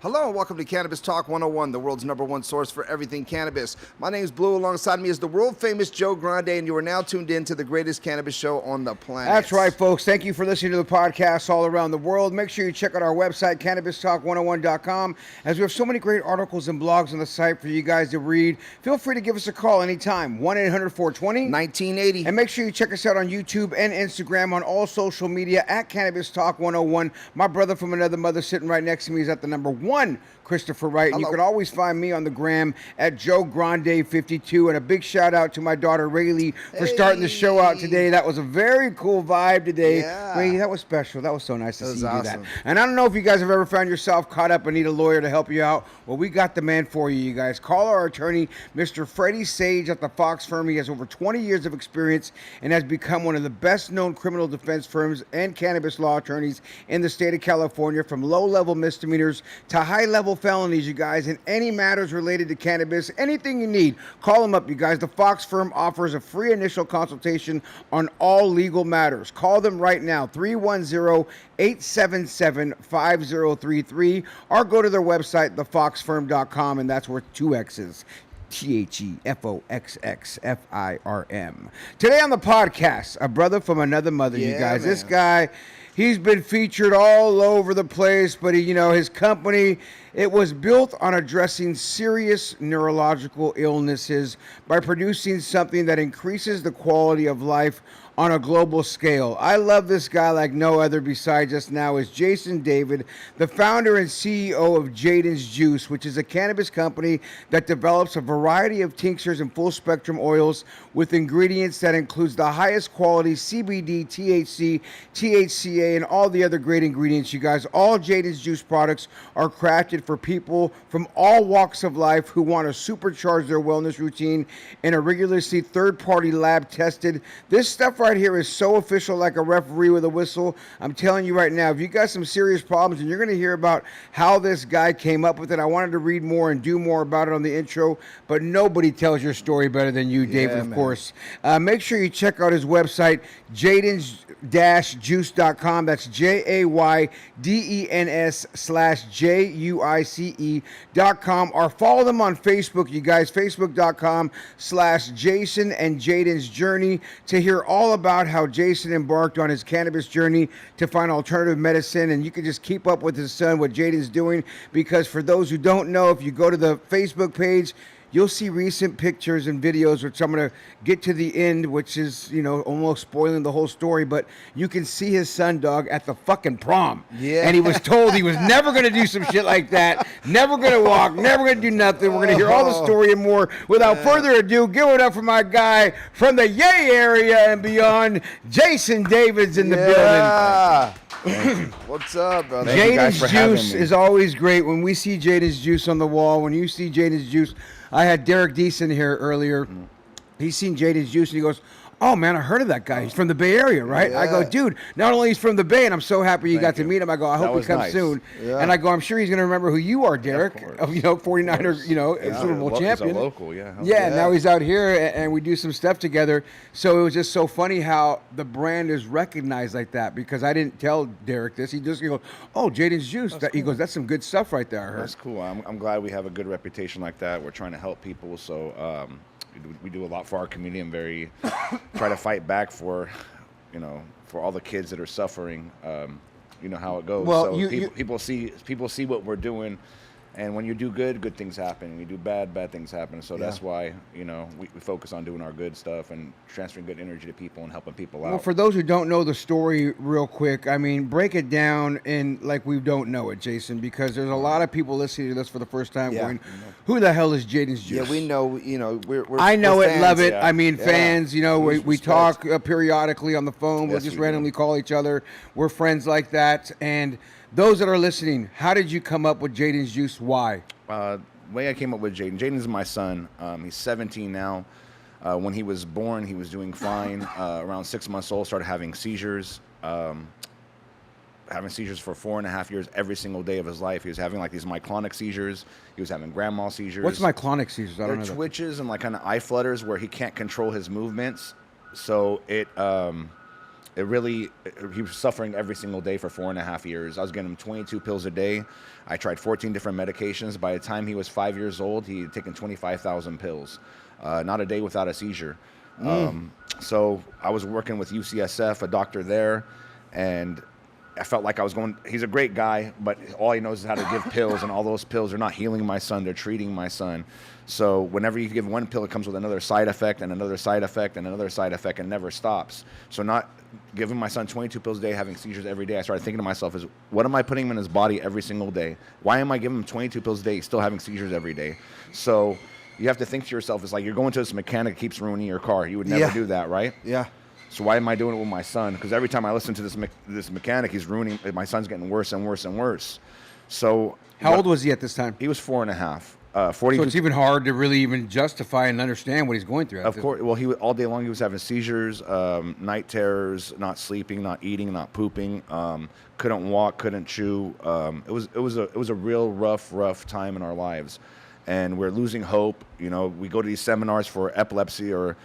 Hello and welcome to Cannabis Talk 101, the world's #1 source for everything cannabis. My name is Blue. Alongside me is the world-famous Joe Grande, and you are now tuned in to the greatest cannabis show on the planet. That's right, folks. Thank you for listening to the podcast all around the world. Make sure you check out our website, cannabistalk101.com, as we have so many great articles and blogs on the site for you guys to read. Feel free to give us a call anytime, 1-800-420-1980. And make sure you check us out on YouTube and Instagram on all social media at Cannabis Talk 101. My brother from another mother sitting right next to me is at the number 1, Christopher Wright. And you can always find me on the gram at Joe Grande 52. And a big shout out to my daughter Rayleigh for starting the show out today. That was a very cool vibe today. Yeah. Ray, that was special. That was so nice to see you do that. Awesome. And I don't know if you guys have ever found yourself caught up and need a lawyer to help you out. Well, we got the man for you, you guys. Call our attorney, Mr. Freddie Sage at the Fox firm. He has over 20 years of experience and has become one of the best known criminal defense firms and cannabis law attorneys in the state of California, from low-level misdemeanors to high-level felonies, you guys, and any matters related to cannabis, anything you need, call them up, you guys. The Fox firm offers a free initial consultation on all legal matters. Call them right now, 310-877-5033, or go to their website, thefoxfirm.com, and that's worth 2 X's. TheFoxxFIRM. Today on the podcast, a brother from another mother, you guys. Man. This guy, he's been featured all over the place, but his company, it was built on addressing serious neurological illnesses by producing something that increases the quality of life on a global scale. I love this guy like no other besides us now is Jason David, the founder and CEO of Jayden's Juice, which is a cannabis company that develops a variety of tinctures and full spectrum oils with ingredients that includes the highest quality CBD, THC, THCA, and all the other great ingredients, you guys. All Jayden's Juice products are crafted for people from all walks of life who want to supercharge their wellness routine and are rigorously third-party lab tested. This stuff right here is so official, like a referee with a whistle. I'm telling you right now, if you got some serious problems, and you're going to hear about how this guy came up with it. I wanted to read more and do more about it on the intro, but nobody tells your story better than you, David, of course. Make sure you check out his website, Jaydens-juice.com. That's JAYDENS/JUICE.com, or follow them on Facebook, you guys, facebook.com/Jason and Jayden's Journey, to hear all about how Jason embarked on his cannabis journey to find alternative medicine. And you can just keep up with his son, what Jayden's doing, because for those who don't know, if you go to the Facebook page, you'll see recent pictures and videos, which I'm going to get to the end, which is, almost spoiling the whole story. But you can see his son, dog, at the fucking prom. Yeah. And he was told he was never going to do some shit like that, never going to walk, never going to do nothing. We're going to hear all the story and more. Without further ado, give it up for my guy from the Yay area and beyond, Jason David's in the building. What's up, brother? Jayden's Juice is always great. When we see Jayden's Juice on the wall, when you see Jayden's Juice, I had Derek Deason here earlier. He's seen Jayden's Juice, and he goes, "Oh, man, I heard of that guy. He's from the Bay Area, right?" Yeah. I go, "Dude, not only he's from the Bay, and I'm so happy you got to meet him." I go, "I hope he comes soon." Yeah. And I go, "I'm sure he's going to remember who you are, Derek, 49er, Super Bowl champion." He's a local, Now he's out here, and we do some stuff together. So it was just so funny how the brand is recognized like that, because I didn't tell Derek this. He goes, "Oh, Jayden's Juice." Cool. He goes, "That's some good stuff right there, I heard." That's cool. I'm glad we have a good reputation like that. We're trying to help people, so we do a lot for our community. I'm very try to fight back for all the kids that are suffering. You know how it goes. Well, so people see what we're doing, and when you do good things happen. When you do bad things happen. So that's why we focus on doing our good stuff and transferring good energy to people and helping people out. Well, for those who don't know the story real quick, I mean, break it down in like we don't know it, Jason, because there's a lot of people listening to this for the first time going, "Who the hell is Jayden's Juice?" Yeah, we know, I know we're it, fans, love it. I mean, fans, we talk periodically on the phone. We'll just randomly call each other. We're friends like that. And those that are listening, how did you come up with Jayden's Juice? Why? The way I came up with Jayden. Jayden's my son. He's 17 now. When he was born, he was doing fine. Around 6 months old, started having seizures. Having seizures for 4.5 years every single day of his life. He was having like these myoclonic seizures. He was having grand mal seizures. What's myoclonic seizures? I don't know. They're twitches and like kind of eye flutters where he can't control his movements. So it he was suffering every single day for 4.5 years. I was getting him 22 pills a day. I tried 14 different medications. By the time he was 5 years old, he had taken 25,000 pills. Not a day without a seizure. So I was working with UCSF, a doctor there, and I felt like I was going, he's a great guy, but all he knows is how to give pills, and all those pills are not healing my son, they're treating my son. So whenever you give one pill, it comes with another side effect and another side effect and another side effect, and never stops. So not giving my son 22 pills a day, having seizures every day, I started thinking to myself, is what am I putting him in his body every single day? Why am I giving him 22 pills a day, still having seizures every day? So you have to think to yourself, it's like you're going to this mechanic that keeps ruining your car. You would never do that, right? Yeah. So why am I doing it with my son? Because every time I listen to this mechanic, he's ruining. My son's getting worse and worse and worse. So how old was he at this time? He was 4.5. 42. So it's even hard to really even justify and understand what he's going through. Of course. Well, all day long he was having seizures, night terrors, not sleeping, not eating, not pooping. Couldn't walk, couldn't chew. It was a real rough time in our lives, and we're losing hope. You know, we go to these seminars for epilepsy or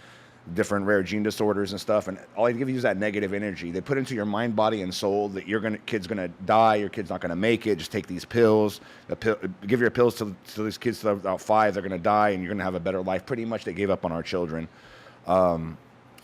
different rare gene disorders and stuff, and all they give you is that negative energy. They put into your mind, body, and soul that kid's gonna die, your kid's not gonna make it. Just take these pills. Give your pills to these kids till about 5. They're gonna die, and you're gonna have a better life. Pretty much, they gave up on our children.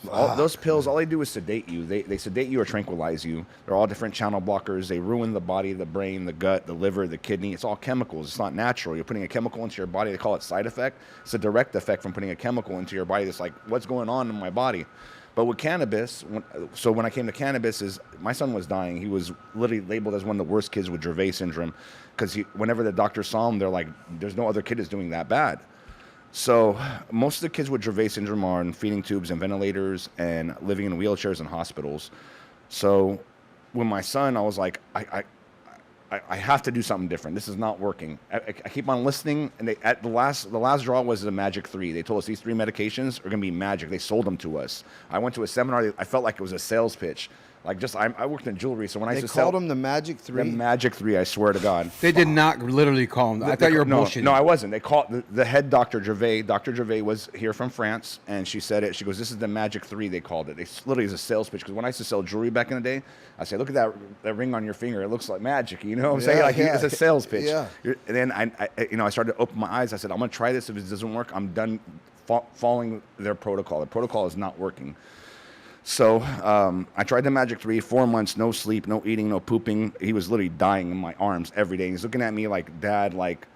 Those pills, all they do is sedate you. They sedate you or tranquilize you. They're all different channel blockers. They ruin the body, the brain, the gut, the liver, the kidney. It's all chemicals. It's not natural. You're putting a chemical into your body. They call it side effect. It's a direct effect from putting a chemical into your body that's like, what's going on in my body? But with cannabis, when I came to cannabis, my son was dying. He was literally labeled as one of the worst kids with Dravet syndrome, because whenever the doctors saw him, they're like, there's no other kid that's doing that bad. So most of the kids with Dravet syndrome are on feeding tubes and ventilators and living in wheelchairs in hospitals. So with my son, I was like, I have to do something different. This is not working. I keep on listening, and the last draw was the Magic 3. They told us these 3 medications are going to be magic. They sold them to us. I went to a seminar. I felt like it was a sales pitch. Like, I worked in jewelry, so when I used to sell... They called them the Magic 3? The Magic 3, I swear to God. They did not literally call them. I thought you were bullshitting. No, I wasn't. They called the head Dr. Gervais. Dr. Gervais was here from France, and she said it. She goes, this is the Magic 3, they called it. It literally is a sales pitch, because when I used to sell jewelry back in the day, I say, look at that ring on your finger. It looks like magic. You know what I'm saying? Like, it's a sales pitch. Yeah. And then I started to open my eyes. I said, I'm going to try this. If it doesn't work, I'm done following their protocol. The protocol is not working. So I tried the Magic 3, 4 months, no sleep, no eating, no pooping. He was literally dying in my arms every day. He's looking at me like, Dad, like,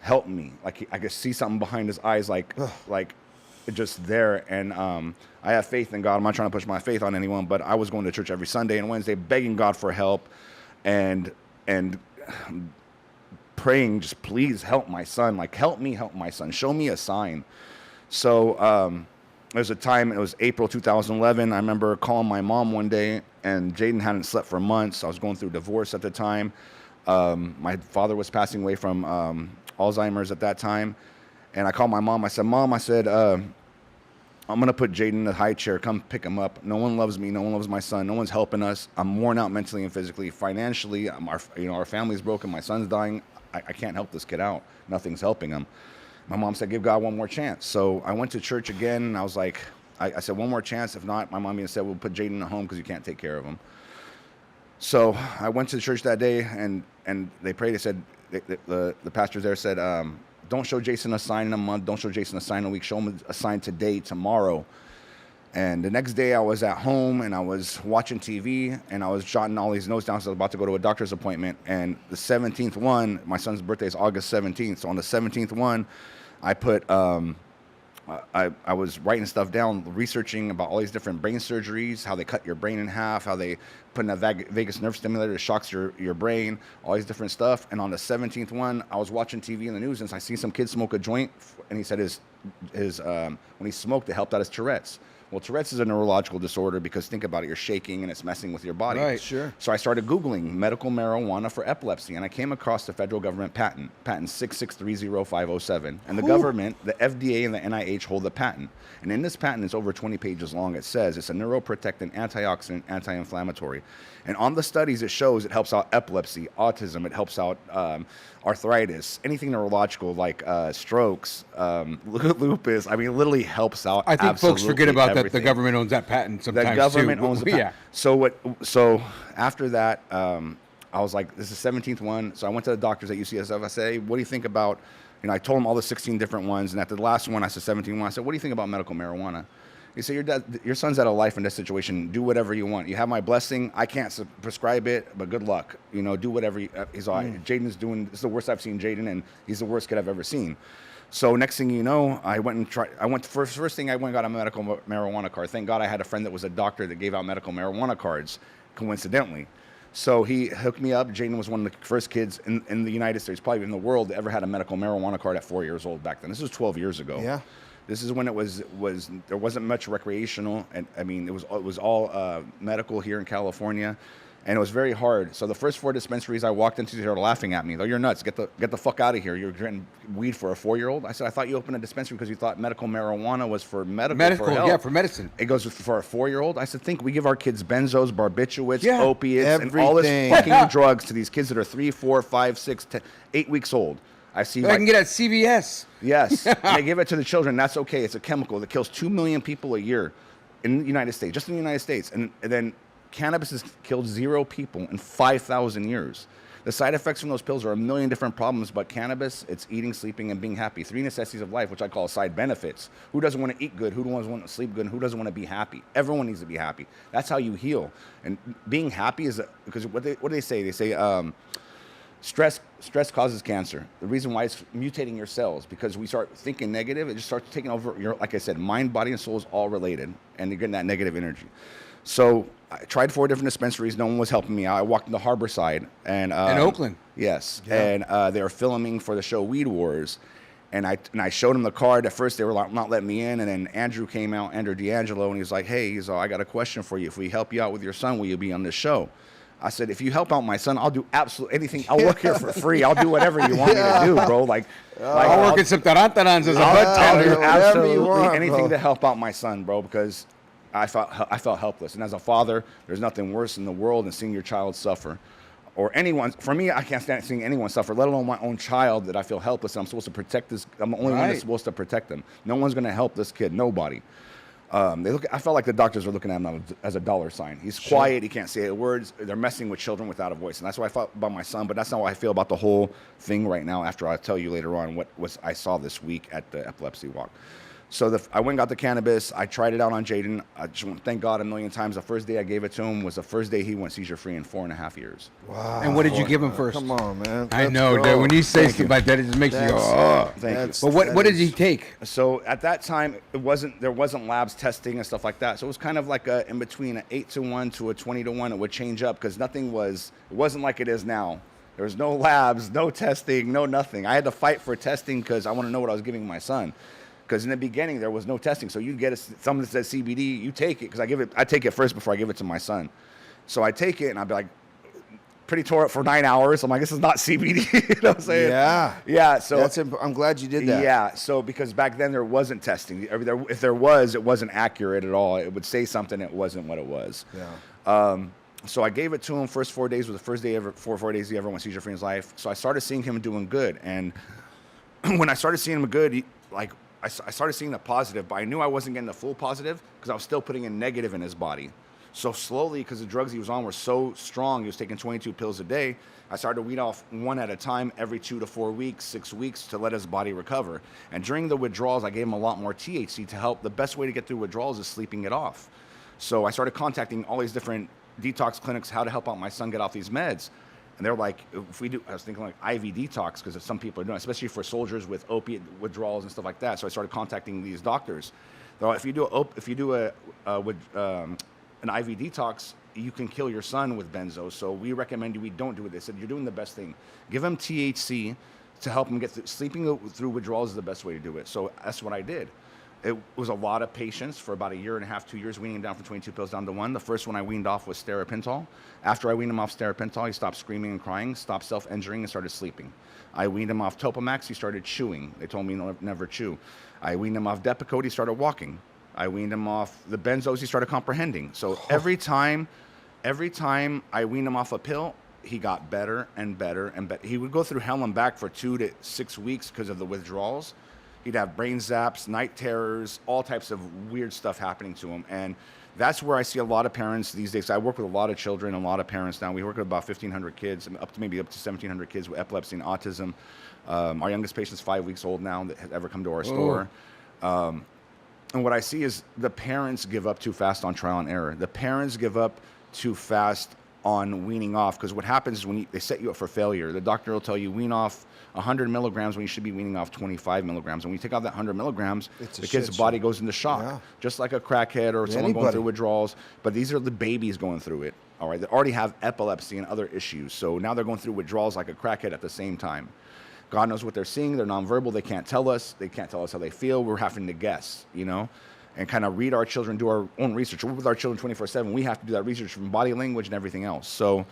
help me. Like, I could see something behind his eyes, like just there. And I have faith in God. I'm not trying to push my faith on anyone, but I was going to church every Sunday and Wednesday, begging God for help and praying, just please help my son. Like, help my son. Show me a sign. So there was a time, it was April 2011. I remember calling my mom one day, and Jayden hadn't slept for months. I was going through divorce at the time. My father was passing away from Alzheimer's at that time. And I called my mom. I said, Mom, I'm going to put Jayden in a high chair. Come pick him up. No one loves me. No one loves my son. No one's helping us. I'm worn out mentally and physically. Financially, our family's broken. My son's dying. I can't help this kid out. Nothing's helping him. My mom said, give God one more chance. So I went to church again, and I was like, I said, one more chance. If not, my mom even said, we'll put Jayden in a home because you can't take care of him. So I went to the church that day, and they prayed. They said, the pastors there said, don't show Jason a sign in a month. Don't show Jason a sign in a week. Show him a sign today, tomorrow. And the next day I was at home, and I was watching TV, and I was jotting all these notes down. So I was about to go to a doctor's appointment. And the 17th one, my son's birthday is August 17th. So on the 17th one, I put, I was writing stuff down, researching about all these different brain surgeries, how they cut your brain in half, how they put in a vagus nerve stimulator that shocks your brain, all these different stuff. And on the 17th one, I was watching TV in the news, and I see some kid smoke a joint, and he said when he smoked, it helped out his Tourette's. Well, Tourette's is a neurological disorder because think about it, you're shaking and it's messing with your body. Right, sure. So I started Googling medical marijuana for epilepsy, and I came across the federal government patent 6630507. And the government, the FDA and the NIH hold the patent. And in this patent, it's over 20 pages long. It says it's a neuroprotectant, antioxidant, anti-inflammatory. And on the studies, it shows it helps out epilepsy, autism, it helps out arthritis, anything neurological like strokes, lupus. I mean, it literally helps out. I think folks forget about everything. the government owns that patent sometimes The government too. owns the patent. Yeah. So after that, I was like, this is the 17th one. So I went to the doctors at UCSF. I said, hey, what do you think about, I told them all the 16 different ones. And at the last one, I said 17 one. I said, what do you think about medical marijuana? He said, your son's at a life in this situation. Do whatever you want. You have my blessing. I can't prescribe it, but good luck. Do whatever. He's like, Jayden's doing, this is the worst I've seen Jayden, and he's the worst kid I've ever seen. So next thing you know, I went and tried. First thing I went and got a medical marijuana card. Thank God I had a friend that was a doctor that gave out medical marijuana cards, coincidentally. So he hooked me up. Jayden was one of the first kids in the United States, probably in the world, that ever had a medical marijuana card at 4 years old back then. This was 12 years ago. Yeah. This is when it was there wasn't much recreational, and it was all medical here in California, and it was very hard. So the first 4 dispensaries I walked into, they were laughing at me. Though, you're nuts. Get the fuck out of here. You're getting weed for a 4-year-old. I said, I thought you opened a dispensary because you thought medical marijuana was for medical for health. Yeah, for medicine. It goes for a 4-year-old. I said, we give our kids benzos, barbiturates, Yeah, opiates, and all this fucking drugs to these kids that are 3, 4, 5, 6, 10, 8 weeks old. I see. I can get at CVS. Yes, they give it to the children. That's okay. It's a chemical that kills 2 million people a year in the United States, just in the United States. And then cannabis has killed 0 people in 5,000 years. The side effects from those pills are a million different problems, but cannabis, it's eating, sleeping, and being happy. 3 necessities of life, which I call side benefits. Who doesn't want to eat good? Who doesn't want to sleep good? And who doesn't want to be happy? Everyone needs to be happy. That's how you heal. And being happy is because what do they say? They say stress causes cancer. The reason why it's mutating your cells, because we start thinking negative, it just starts taking over your, like I said, mind, body, and soul is all related, and you're getting that negative energy. So I tried 4 different dispensaries. No one was helping me out. I walked into Harborside and in Oakland. Yes, yeah. And they were filming for the show Weed Wars, and I showed them the card. At first they were like, not letting me in, and then Andrew came out, Andrew D'Angelo, and he was like, hey, I got a question for you. If we help you out with your son, will you be on the show? I said, if you help out my son, I'll do absolutely anything. I'll work here for free. I'll do whatever you want me to do, bro. I'll work at some tarantarans as a bud I'll do tender. absolutely anything to help out my son, bro, because I felt helpless. And as a father, there's nothing worse in the world than seeing your child suffer. Or anyone. For me, I can't stand seeing anyone suffer, let alone my own child, that I feel helpless and I'm supposed to protect this. I'm the only one that's supposed to protect them. No one's going to help this kid. Nobody. I felt like the doctors were looking at him as a dollar sign. He's quiet. He can't say words. They're messing with children without a voice. And that's what I felt about my son. But that's not what I feel about the whole thing right now, after I'll tell you later on what I saw this week at the epilepsy walk. So I went and got the cannabis. I tried it out on Jayden. I just want to thank God a million times. The first day I gave it to him was the first day he went seizure-free in 4.5 years. Wow. And what did you give him first? Come on, man. I know, dude. When you say stuff like that, it just makes you go, oh. Thank you. But what did he take? So at that time, there wasn't labs testing and stuff like that. So it was kind of like in between an 8-to-1 to a 20-to-1. It would change up because it wasn't like it is now. There was no labs, no testing, no nothing. I had to fight for testing because I want to know what I was giving my son. Because in the beginning, there was no testing. So you'd get something that says CBD, you take it, because I take it first before I give it to my son. So I take it, and I'd be like, pretty tore up for 9 hours. I'm like, this is not CBD. You know what I'm saying? Yeah. Yeah. So I'm glad you did that. Yeah. So because back then there wasn't testing. If there was, it wasn't accurate at all. It would say something, it wasn't what it was. Yeah. So I gave it to him. First 4 days was the first day ever, 4 days he ever went seizure-free in his life. So I started seeing him doing good. And when I started seeing him good, I started seeing the positive, but I knew I wasn't getting the full positive because I was still putting in negative in his body. So slowly, because the drugs he was on were so strong, he was taking 22 pills a day, I started to wean off one at a time every 2 to 4 weeks, 6 weeks to let his body recover. And during the withdrawals, I gave him a lot more THC to help. The best way to get through withdrawals is sleeping it off. So I started contacting all these different detox clinics, how to help out my son get off these meds. And they're like, I was thinking like IV detox, because some people are doing it, especially for soldiers with opiate withdrawals and stuff like that. So I started contacting these doctors. Though if you do an IV detox, you can kill your son with benzos. So we recommend we don't do it. They said, you're doing the best thing. Give him THC to help him get through. Sleeping through withdrawals is the best way to do it. So that's what I did. It was a lot of patience for about 1.5 years, 2 years, weaning him down from 22 pills down to 1. The first one I weaned off was steripental. After I weaned him off steripental, he stopped screaming and crying, stopped self-injuring, and started sleeping. I weaned him off Topamax, he started chewing. They told me never chew. I weaned him off Depakote, he started walking. I weaned him off the benzos, he started comprehending. So every time I weaned him off a pill, he got better and better and better. He would go through hell and back for 2 to 6 weeks because of the withdrawals. He'd have brain zaps, night terrors, all types of weird stuff happening to him. And that's where I see a lot of parents these days. I work with a lot of children, a lot of parents now. We work with about 1,500 kids, up to 1,700 kids with epilepsy and autism. Our youngest patient's 5 weeks old now that has ever come to our store. And what I see is the parents give up too fast on trial and error. The parents give up too fast on weaning off, because what happens is when they set you up for failure, the doctor will tell you wean off 100 milligrams when you should be weaning off 25 milligrams. And when you take off that 100 milligrams, the kid's body goes into shock, just like a crackhead or someone going through withdrawals. But these are the babies going through it, all right? They already have epilepsy and other issues. So now they're going through withdrawals like a crackhead at the same time. God knows what they're seeing. They're nonverbal. They can't tell us. They can't tell us how they feel. We're having to guess, you know, and kind of read our children, do our own research. We're with our children 24/7. We have to do that research from body language and everything else. So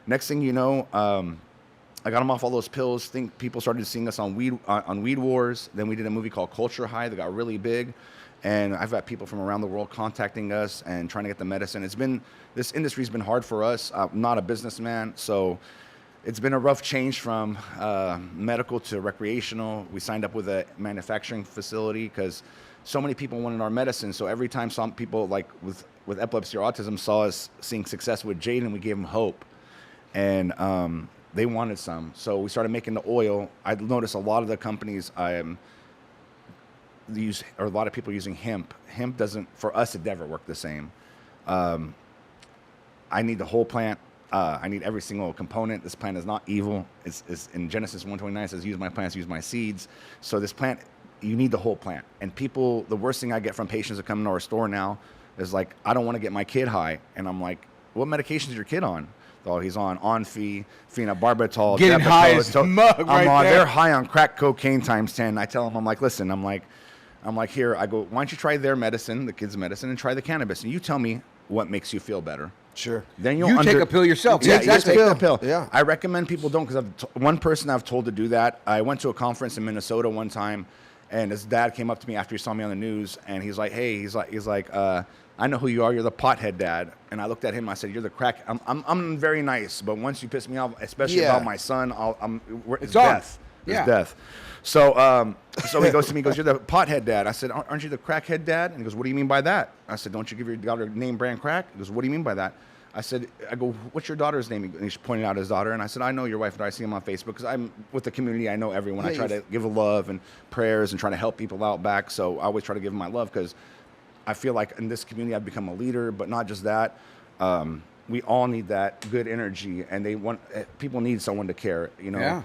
next thing you know, I got them off all those pills. Think people started seeing us on Weed Wars. Then we did a movie called Culture High that got really big. And I've got people from around the world contacting us and trying to get the medicine. This industry's been hard for us. I'm not a businessman, so it's been a rough change from medical to recreational. We signed up with a manufacturing facility because so many people wanted our medicine. So every time some people like with epilepsy or autism saw us seeing success with Jayden, we gave them hope. And they wanted some. So we started making the oil. I noticed a lot of the companies a lot of people using hemp. Hemp doesn't, for us, it never worked the same. I need the whole plant. I need every single component. This plant is not evil. It's in Genesis 1:29, it says, use my plants, use my seeds. So this plant, you need the whole plant. And people, the worst thing I get from patients that come into our store now is like, I don't want to get my kid high. And I'm like, what medication is your kid on? Oh, he's on Onfi, phenobarbital, getting high as mug right there. They're high on crack cocaine times 10. I tell them, I'm like, listen, I'm like, here, I go, why don't you try their medicine, the kid's medicine, and try the cannabis, and you tell me what makes you feel better. Sure. Then you take a pill yourself. Yeah, exactly. You take the pill. Yeah. I recommend people don't, because one person I've told to do that. I went to a conference in Minnesota one time, and his dad came up to me after he saw me on the news, and he's like, hey, he's like, I know who you are. You're the pothead dad. And I looked at him. I said, you're the crack. I'm very nice, but once you piss me off, especially about my son, it's death. It's death. So he goes to me, he goes, you're the pothead dad. I said, aren't you the crackhead dad? And he goes, what do you mean by that? I said, don't you give your daughter name brand crack? He goes, what do you mean by that? I go, what's your daughter's name? And he's pointing out his daughter. And I said, I know your wife. And I see him on Facebook because I'm with the community. I know everyone. I try to give love and prayers and try to help people out back. So I always try to give them my love because I feel like in this community I've become a leader. But not just that. We all need that good energy. And people need someone to care, you know. Yeah.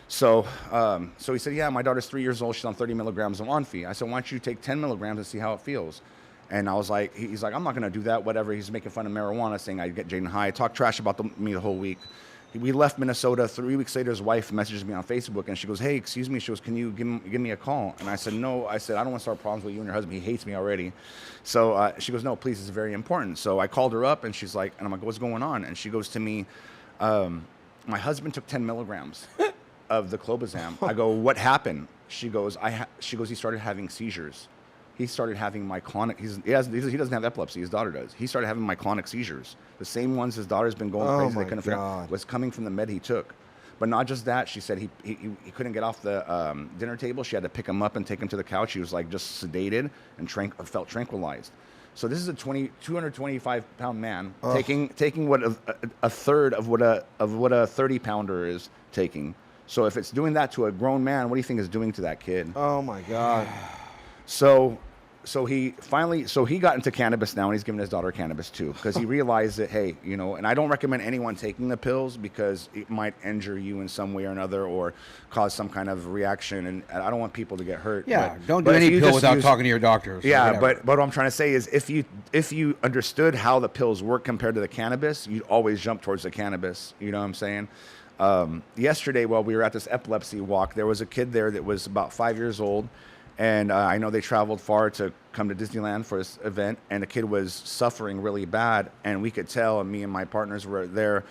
So he said, yeah, my daughter's 3 years old. She's on 30 milligrams of Onfi. I said, why don't you take 10 milligrams and see how it feels? And I was like, he's like, I'm not going to do that, whatever. He's making fun of marijuana, saying I get Jayden high. Talk trash about me the whole week. We left Minnesota. 3 weeks later, his wife messages me on Facebook, and she goes, hey, excuse me. She goes, can you give me a call? And I said, no. I said, I don't want to start problems with you and your husband. He hates me already. So she goes, no, please, it's very important. So I called her up, and she's like, and I'm like, what's going on? And she goes to me, my husband took 10 milligrams of the clobazam. I go, what happened? She goes, he started having seizures. He started having myclonic. He doesn't have epilepsy. His daughter does. He started having myclonic seizures. The same ones his daughter's been going crazy. They couldn't figure out was coming from the med he took. But not just that. She said he couldn't get off the dinner table. She had to pick him up and take him to the couch. He was like just sedated and felt tranquilized. So this is a 225-pound man taking what a third of what a 30-pounder is taking. So if it's doing that to a grown man, what do you think it's doing to that kid? Oh my God. So he got into cannabis now, and he's giving his daughter cannabis too, because he realized that, hey, you know, and I don't recommend anyone taking the pills because it might injure you in some way or another or cause some kind of reaction, and I don't want people to get hurt. Yeah, don't do any pill without talking to your doctor. So yeah, but what I'm trying to say is if you understood how the pills work compared to the cannabis, you'd always jump towards the cannabis. You know what I'm saying? Yesterday, while we were at this epilepsy walk, there was a kid there that was about 5 years old. And I know they traveled far to come to Disneyland for this event, and the kid was suffering really bad, and we could tell, and me and my partners were there,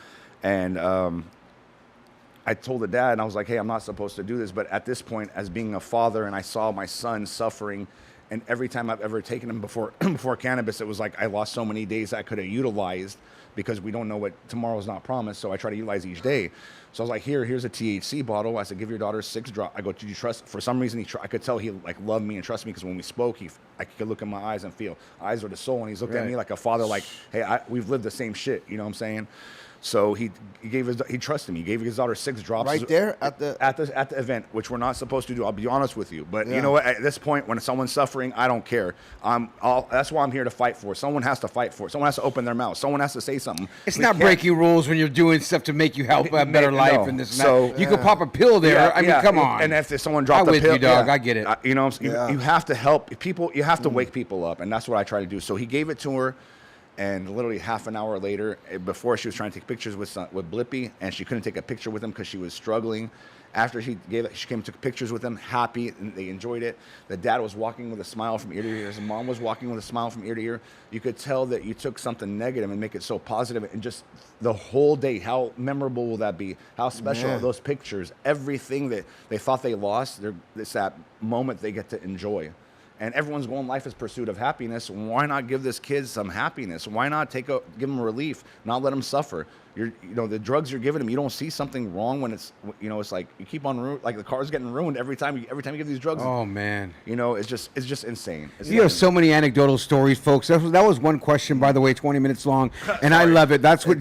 and I told the dad, and I was like, hey, I'm not supposed to do this, but at this point, as being a father, and I saw my son suffering And every time I've ever taken them before cannabis, it was like I lost so many days I could have utilized, because we don't know what tomorrow's not promised. So I try to utilize each day. So I was like, here's a THC bottle. I said, give your daughter 6 drops. I go, did you trust? For some reason, I could tell he like loved me and trusted me, because when we spoke, I could look in my eyes and feel eyes are the soul. And he's looked at me like a father, like, hey, we've lived the same shit. You know what I'm saying? So he trusted me. He gave his daughter 6 drops right there at the event, which we're not supposed to do. I'll be honest with you, but you know what? At this point, when someone's suffering, I don't care. That's why I'm here to fight for. Someone has to fight for it. Someone has to open their mouth. Someone has to say something. It's not breaking rules when you're doing stuff to make you help a better life and this and that. You could pop a pill there. I mean, come on. And if someone dropped a pill, I'm with you, dog. I get it. You know, you have to help people. You have to wake people up, and that's what I try to do. So he gave it to her. And literally half an hour later, before she was trying to take pictures with Blippy, and she couldn't take a picture with him because she was struggling. After she gave it, she came and took pictures with him, happy, and they enjoyed it. The dad was walking with a smile from ear to ear. His mom was walking with a smile from ear to ear. You could tell that you took something negative and make it so positive, and just the whole day, how memorable will that be? How special are those pictures? Everything that they thought they lost, it's that moment they get to enjoy. And everyone's going, life is pursuit of happiness. Why not give this kid some happiness? Why not give them relief, not let them suffer? The drugs you're giving them, you don't see something wrong when it's like you keep on like the car's getting ruined every time you give these drugs. Oh man, it's just insane. You have so many anecdotal stories, folks. That was one question, by the way, 20 minutes long, and I love it. That's what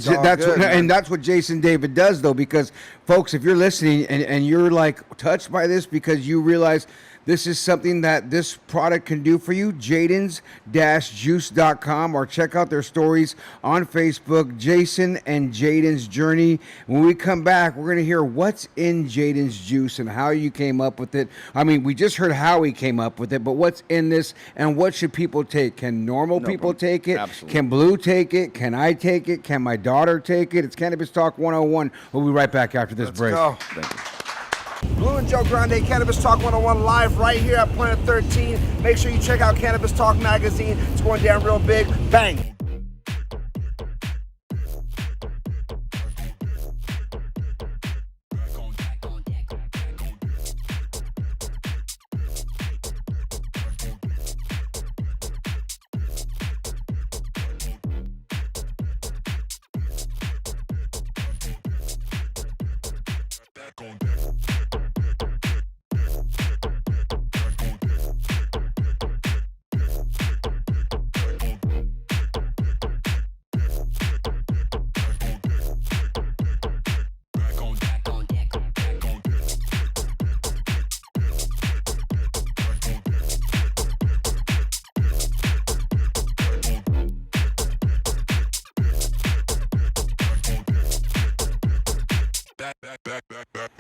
Jason David does, though, because folks, if you're listening and you're like touched by this because you realize this is something that this product can do for you, Jaydens-juice.com, or check out their stories on Facebook, Jason and Jayden's journey. When we come back, we're going to hear what's in Jayden's juice and how you came up with it. I mean, we just heard how he came up with it, but what's in this and what should people take? Can normal people take it? Absolutely. Can Blue take it? Can I take it? Can my daughter take it? It's Cannabis Talk 101. We'll be right back after this break. Go. Thank you. Blue and Joe Grande, Cannabis Talk 101 live right here at Planet 13. Make sure you check out Cannabis Talk magazine. It's going down real big. Bang.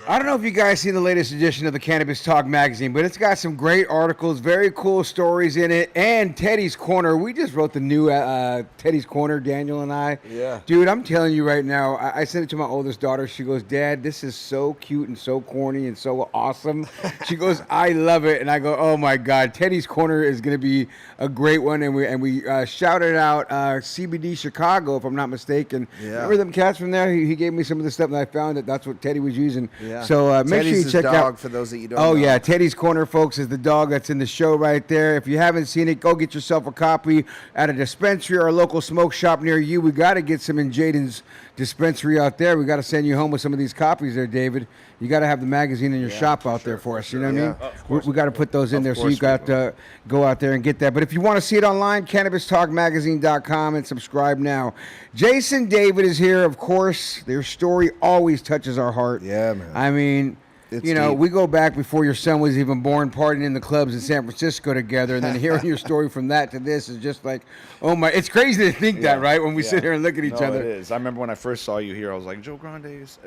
I don't know if you guys seen the latest edition of the Cannabis Talk magazine, but it's got some great articles, very cool stories in it, and Teddy's Corner. We just wrote the new Teddy's Corner, Daniel and I. Yeah. Dude, I'm telling you right now, I sent it to my oldest daughter. She goes, Dad, this is so cute and so corny and so awesome. She goes, I love it. And I go, oh my God, Teddy's Corner is going to be a great one. And we shouted out CBD Chicago, if I'm not mistaken. Yeah. Remember them cats from there? He gave me some of the stuff, and I found that's what Teddy was using. Yeah. So make Teddy's sure you check his dog, out. for those that you don't know. Oh yeah, Teddy's Corner, folks, is the dog that's in the show right there. If you haven't seen it, go get yourself a copy at a dispensary or a local smoke shop near you. We got to get some in Jayden's dispensary out there. We got to send you home with some of these copies there, David. You got to have the magazine in your shop out there for us. You know what I mean? We got to put those in there, so you got to go out there and get that. But if you want to see it online, cannabistalkmagazine.com, and subscribe now. Jason David is here, of course. Their story always touches our heart. Yeah, man. I mean, It's you know, deep. we go back before your son was even born, partying in the clubs in San Francisco together, and then hearing your story from that to this is just like, oh my, it's crazy to think that, right? When we sit here and look at each other. It is. I remember when I first saw you here, I was like, Joe Grande's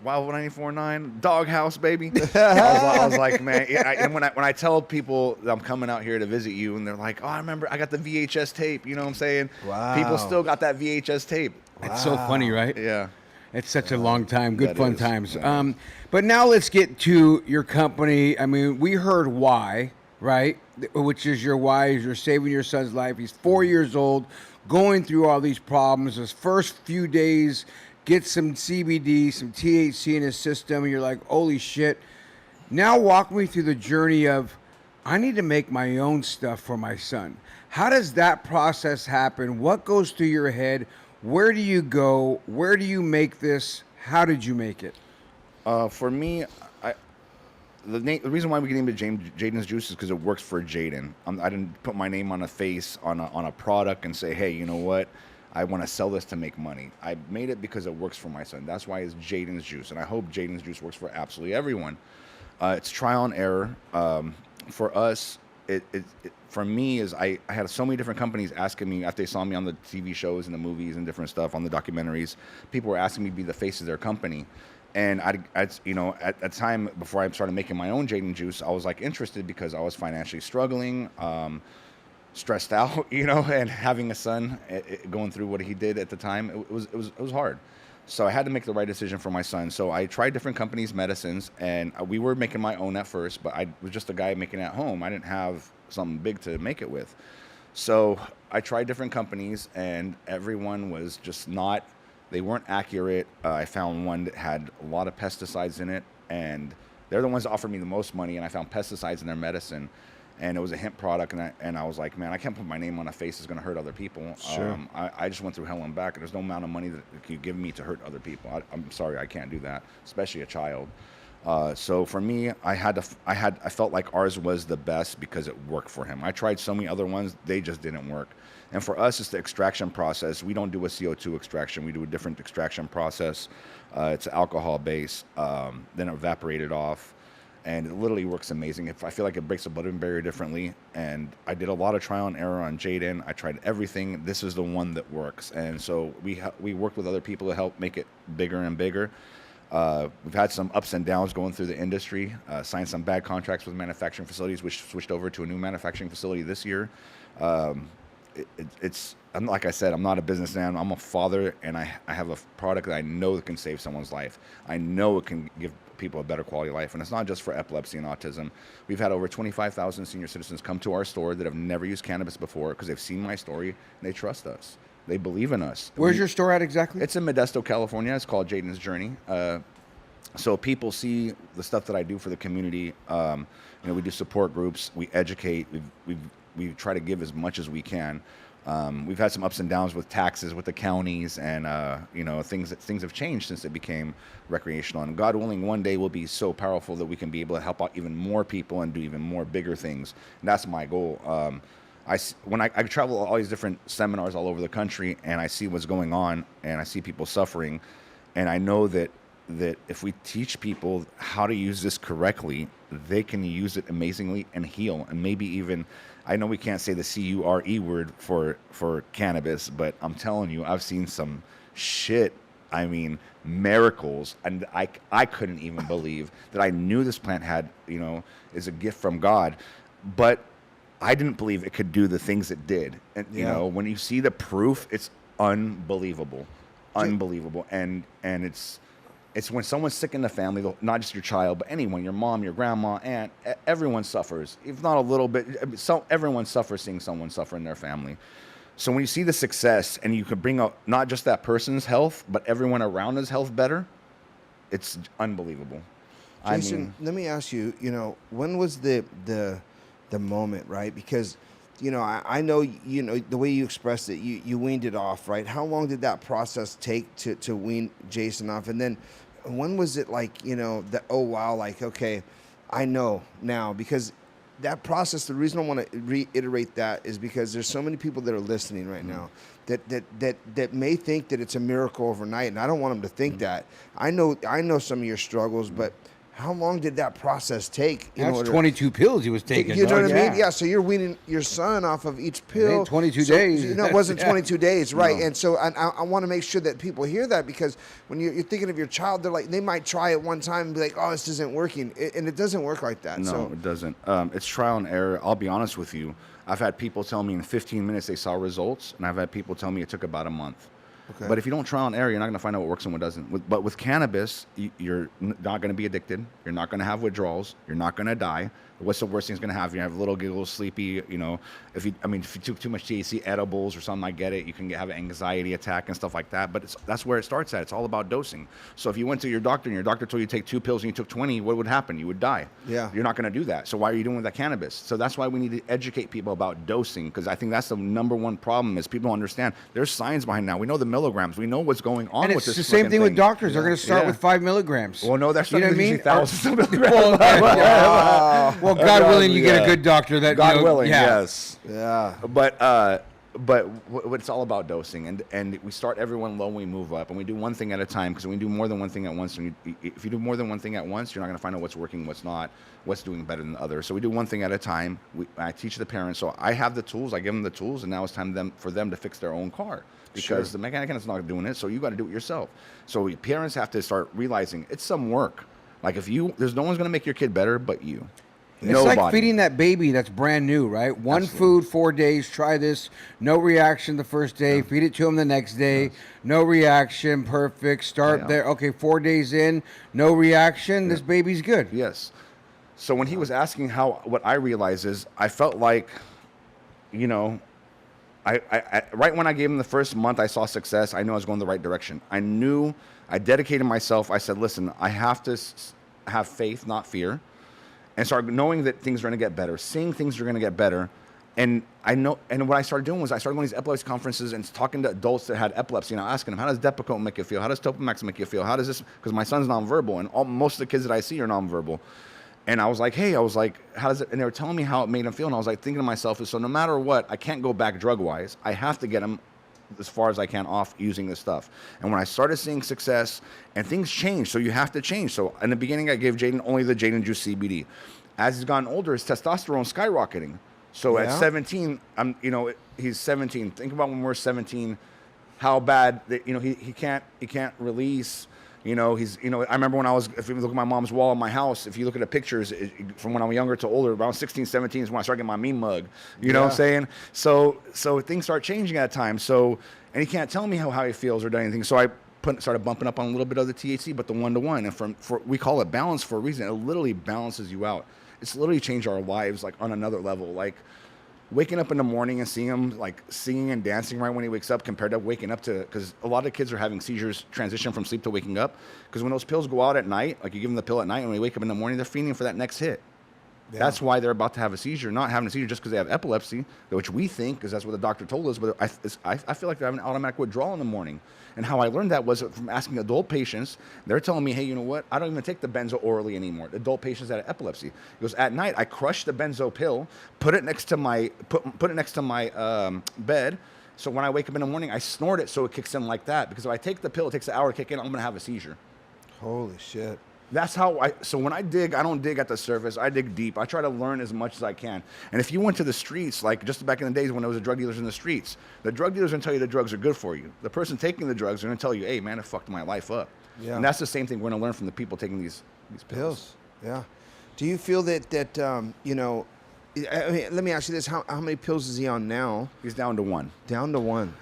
Wild 94.9 Doghouse, baby. I was like, man. And when I tell people that I'm coming out here to visit you, and they're like, oh, I remember I got the VHS tape. You know what I'm saying? Wow. People still got that VHS tape. It's so funny, right? Yeah. It's such a long time. Good That fun is. times. Yeah. But now let's get to your company. I mean, we heard why, right? Which is your why is you're saving your son's life. He's 4 years old, going through all these problems. His first few days, get some CBD, some THC in his system, and you're like, holy shit. Now walk me through the journey of I need to make my own stuff for my son. How does that process happen? What goes through your head? Where do you go? Where do you make this? How did you make it? For me, the reason why we named it Jayden's Juice is because it works for Jayden. I didn't put my name on a face on a product and say, hey, you know what? I want to sell this to make money. I made it because it works for my son. That's why it's Jayden's Juice, and I hope Jayden's Juice works for absolutely everyone. It's trial and error. For us, for me is I had so many different companies asking me after they saw me on the TV shows and the movies and different stuff on the documentaries. People were asking me to be the face of their company. And at the time before I started making my own Jayden Juice, I was like interested because I was financially struggling, stressed out, and having a son going through what he did at the time, it was hard. So I had to make the right decision for my son. So I tried different companies' medicines, and we were making my own at first, but I was just a guy making it at home. I didn't have something big to make it with. So I tried different companies, and everyone was just not. They weren't accurate. I found one that had a lot of pesticides in it, and they're the ones that offered me the most money, and I found pesticides in their medicine, and it was a hemp product, and I was like, man, I can't put my name on a face that's going to hurt other people. Sure. I just went through hell and back, and there's no amount of money that you give me to hurt other people. I'm sorry, I can't do that, especially a child. So for me, I felt like ours was the best because it worked for him. I tried so many other ones, they just didn't work. And for us, it's the extraction process. We don't do a CO2 extraction. We do a different extraction process. It's alcohol based, then evaporated off, and it literally works amazing. I feel like it breaks the blood-brain barrier differently. And I did a lot of trial and error on Jayden. I tried everything. This is the one that works. And so we worked with other people to help make it bigger and bigger. We've had some ups and downs going through the industry, signed some bad contracts with manufacturing facilities, which switched over to a new manufacturing facility this year. Like I said, I'm not a businessman. I'm a father, and I have a product that I know that can save someone's life. I know it can give people a better quality of life, and it's not just for epilepsy and autism. We've had over 25,000 senior citizens come to our store that have never used cannabis before because they've seen my story and they trust us. They believe in us. Where's your store at exactly? It's in Modesto, California. It's called Jayden's Journey. So people see the stuff that I do for the community. We do support groups. We educate. We try to give as much as we can. We've had some ups and downs with taxes with the counties, and things have changed since it became recreational. And God willing, one day we'll be so powerful that we can be able to help out even more people and do even more bigger things. And that's my goal. When I travel all these different seminars all over the country, and I see what's going on, and I see people suffering, and I know that if we teach people how to use this correctly, they can use it amazingly and heal. And maybe even, I know we can't say the CURE word for cannabis, but I'm telling you, I've seen some shit. I mean, miracles. And I couldn't even believe that I knew this plant had, is a gift from God. But I didn't believe it could do the things it did. And, when you see the proof, it's unbelievable. Unbelievable. And it's when someone's sick in the family, not just your child, but anyone, your mom, your grandma, aunt, everyone suffers. If not a little bit, so everyone suffers seeing someone suffer in their family. So when you see the success and you can bring up not just that person's health, but everyone around his health better, it's unbelievable. Jason, let me ask you, when was the moment, right? Because, I know, the way you expressed it, you weaned it off, right? How long did that process take to wean Jason off? And then when was it like, okay, I know now? Because that process, the reason I want to reiterate that is because there's so many people that are listening right now that may think that it's a miracle overnight, and I don't want them to think that. I know some of your struggles, but how long did that process take? That's 22 pills he was taking. You know what I mean? Yeah, so you're weaning your son off of each pill. 22 days. It wasn't 22 days, right? No. And so I want to make sure that people hear that, because when you're thinking of your child, they might try it one time and be like, oh, this isn't working. And it doesn't work like that. No, it doesn't. It's trial and error. I'll be honest with you. I've had people tell me in 15 minutes they saw results, and I've had people tell me it took about a month. Okay. But if you don't trial and error, you're not going to find out what works and what doesn't. But with cannabis, you're not going to be addicted. You're not going to have withdrawals. You're not going to die. What's the worst thing that's going to happen? You have little giggles, sleepy. You know, if you took too much THC, edibles or something, I get it. You can have an anxiety attack and stuff like that. But that's where it starts at. It's all about dosing. So if you went to your doctor and your doctor told you to take 2 pills and you took 20, what would happen? You would die. Yeah. You're not going to do that. So why are you doing that cannabis? So that's why we need to educate people about dosing, because I think that's the number one problem is people don't understand. There's science behind now. We know the milligrams. We know what's going on and with this. It's the same thing with doctors. They're going to start Yeah. with 5 milligrams. Well, no, they're starting you know with thousands of milligrams. Well, God willing, you get a good doctor that God willing, yeah. yes. Yeah. But it's all about dosing, and we start everyone low and we move up, and we do one thing at a time, because when we do more than one thing at once, if you do more than one thing at once, you're not going to find out what's working, what's not, what's doing better than the other. So we do one thing at a time. I teach the parents, so I have the tools, I give them the tools, and now it's time for them to fix their own car, because the mechanic is not doing it, so you got to do it yourself. So parents have to start realizing it's some work. Like there's no one's going to make your kid better but you. It's like feeding that baby that's brand new, right? One food, 4 days, try this, no reaction the first day, feed it to him the next day, no reaction, perfect, start there. Okay, 4 days in, no reaction, this baby's good. Yes. So when he was asking what I realized is, I felt like, you know, I right when I gave him the first month, I saw success. I knew I was going the right direction. I dedicated myself. I said, listen, I have to have faith, not fear. And start knowing that things are going to get better, seeing things are going to get better. And what I started doing was I started going to these epilepsy conferences and talking to adults that had epilepsy, and asking them, how does Depakote make you feel? How does Topamax make you feel? How does this, because my son's nonverbal, and most of the kids that I see are nonverbal. And I was like, how does it, and they were telling me how it made them feel. And I was like thinking to myself, so no matter what, I can't go back drug-wise. I have to get them as far as I can off using this stuff. And when I started seeing success, and things change, so you have to change. So in the beginning, I gave Jayden only the Jayden Juice CBD. As he's gotten older, his testosterone skyrocketing. So at 17, he's 17. Think about when we're 17, how bad that he can't release. I remember when if you look at my mom's wall in my house, if you look at the pictures from when I was younger to older, around 16, 17 is when I started getting my mean mug. You know what I'm saying? So things start changing at times. So, and he can't tell me how he feels or do anything. So I started bumping up on a little bit of the THC, but the 1-to-1. And we call it balance for a reason. It literally balances you out. It's literally changed our lives like on another level. Like waking up in the morning and seeing him like singing and dancing right when he wakes up, compared to waking up because a lot of kids are having seizures transition from sleep to waking up, because when those pills go out at night, like you give them the pill at night, and when they wake up in the morning, they're feeding for that next hit. Yeah. That's why they're about to have a seizure, not having a seizure just because they have epilepsy, which we think, because that's what the doctor told us, but I feel like they're having an automatic withdrawal in the morning. And how I learned that was from asking adult patients. They're telling me, hey, you know what? I don't even take the benzo orally anymore. Adult patients that have epilepsy. He goes, at night, I crush the benzo pill, put it next to my bed. So when I wake up in the morning, I snort it so it kicks in like that. Because if I take the pill, it takes an hour to kick in, I'm going to have a seizure. Holy shit. That's how so when I dig, I don't dig at the surface. I dig deep. I try to learn as much as I can. And if you went to the streets, like just back in the days when there was drug dealers in the streets, the drug dealers are going to tell you the drugs are good for you. The person taking the drugs are going to tell you, hey, man, it fucked my life up. Yeah. And that's the same thing we're going to learn from the people taking these pills. Yeah. Do you feel that let me ask you this. How many pills is he on now? He's down to 1. Down to 1.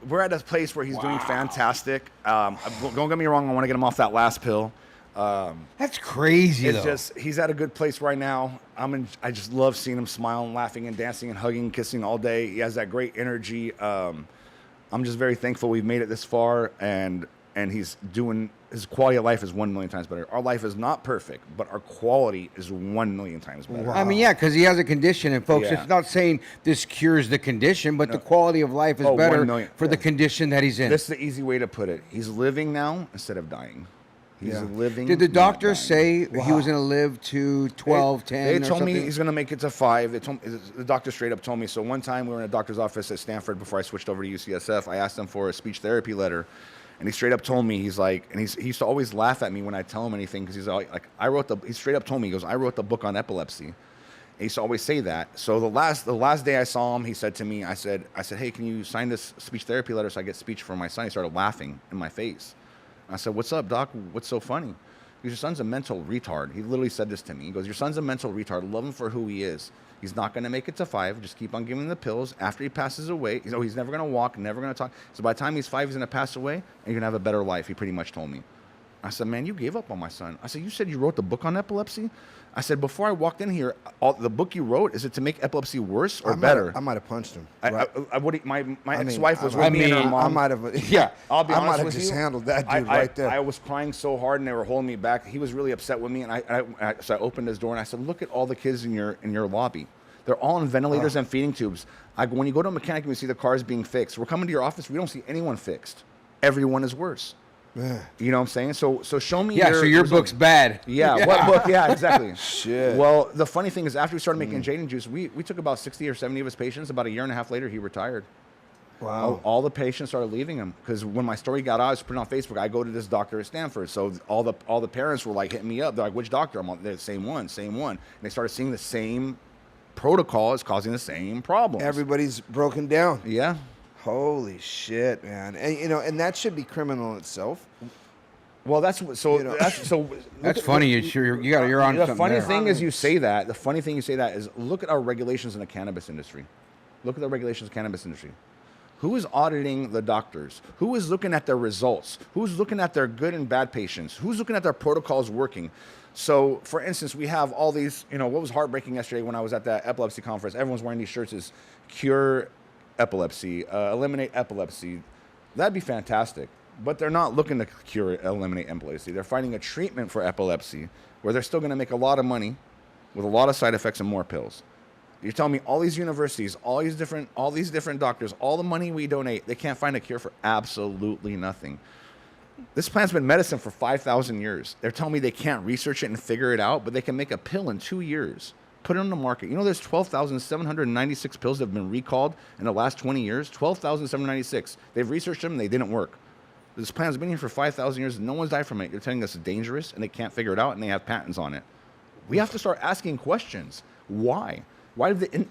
We're at a place where he's doing fantastic. Don't get me wrong. I want to get him off that last pill. That's crazy. It's just he's at a good place right now. I just love seeing him smiling, laughing, and dancing, and hugging, and kissing all day. He has that great energy. I'm just very thankful we've made it this far, and he's doing his quality of life is 1 million times better. Our life is not perfect, but our quality is 1 million times better. Wow. I mean, yeah, because he has a condition, and folks, it's not saying this cures the condition, but the quality of life is better for the condition that he's in. This is the easy way to put it. He's living now instead of dying. He's living. Did the doctor say he was going to live to 12, 10 They or told something? me he's going to make it to 5. The doctor straight up told me. So one time we were in a doctor's office at Stanford before I switched over to UCSF. I asked him for a speech therapy letter, and he straight up told me, he's like, and he used to always laugh at me when I tell him anything, because he's like, he straight up told me, he goes, I wrote the book on epilepsy. And he used to always say that. So the last day I saw him, he said to me, I said, hey, can you sign this speech therapy letter so I get speech for my son? He started laughing in my face. I said, what's up, doc? What's so funny? Your son's a mental retard. He literally said this to me. He goes, your son's a mental retard. Love him for who he is. He's not going to make it to 5. Just keep on giving him the pills. After he passes away, he's never going to walk, never going to talk. So by the time he's 5, he's going to pass away, and you're going to have a better life, he pretty much told me. I said, man, you gave up on my son. I said, you said you wrote the book on epilepsy? I said, before I walked in here, the book you wrote, is it to make epilepsy worse or better? I might have punched him. My ex-wife was with me and her mom. I might have. Yeah, I'll be honest with you. I might have just handled that dude right there. I was crying so hard, and they were holding me back. He was really upset with me, and so I opened his door, and I said, look at all the kids in your lobby. They're all on ventilators and feeding tubes. When you go to a mechanic and you see the cars being fixed, we're coming to your office, we don't see anyone fixed. Everyone is worse. Yeah. You know what I'm saying? So show me. Yeah. So your book's bad. Yeah. What book? Yeah. Exactly. Shit. Well, the funny thing is, after we started making Jayden juice, we took about 60 or 70 of his patients. About a year and a half later, he retired. Wow. All the patients started leaving him because when my story got out, I was putting on Facebook. I go to this doctor at Stanford, so all the parents were like hitting me up. They're like, "Which doctor?" I'm on the same one. And they started seeing the same protocol is causing the same problems. Everybody's broken down. Yeah. Holy shit, man! And and that should be criminal in itself. Well, that's so. That's funny. You're on. The funny thing is you say that. The funny thing you say that is look at our regulations in the cannabis industry. Look at the regulations in the cannabis industry. Who is auditing the doctors? Who is looking at their results? Who's looking at their good and bad patients? Who's looking at their protocols working? So, for instance, we have all these. What was heartbreaking yesterday when I was at that epilepsy conference? Everyone's wearing these shirts. Is cure epilepsy, eliminate epilepsy. That'd be fantastic. But they're not looking to cure, eliminate epilepsy. They're finding a treatment for epilepsy where they're still going to make a lot of money with a lot of side effects and more pills. You're telling me all these universities, all these different doctors, all the money we donate, they can't find a cure for absolutely nothing. This plant's been medicine for 5,000 years. They're telling me they can't research it and figure it out, but they can make a pill in 2 years, put it on the market. There's 12,796 pills that have been recalled in the last 20 years. 12,796. They've researched them and they didn't work. This plant's been here for 5,000 years and no one's died from it. You're telling us it's dangerous and they can't figure it out and they have patents on it. We have to start asking questions. Why? Why did the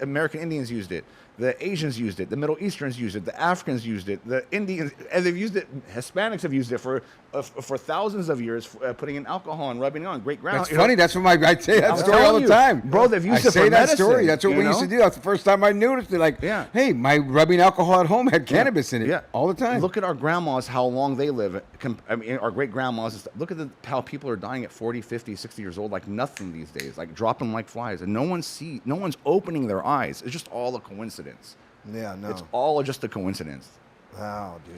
American Indians used it? The Asians used it. The Middle Easterns used it. The Africans used it. The Indians, and they've used it. Hispanics have used it for thousands of years, putting in alcohol and rubbing it on. Great ground. That's funny. That's what I say that story all the time, bro. They've used it for that medicine. Story. That's what we used to do. That's the first time I noticed it. Like, hey, my rubbing alcohol at home had cannabis in it. All the time. Look at our grandmas, how long they live. Our great grandmas. Look at how people are dying at 40, 50, 60 years old, like nothing these days, like dropping like flies, and no one's opening their eyes. It's just all a coincidence. Yeah, no. It's all just a coincidence. Wow, dude.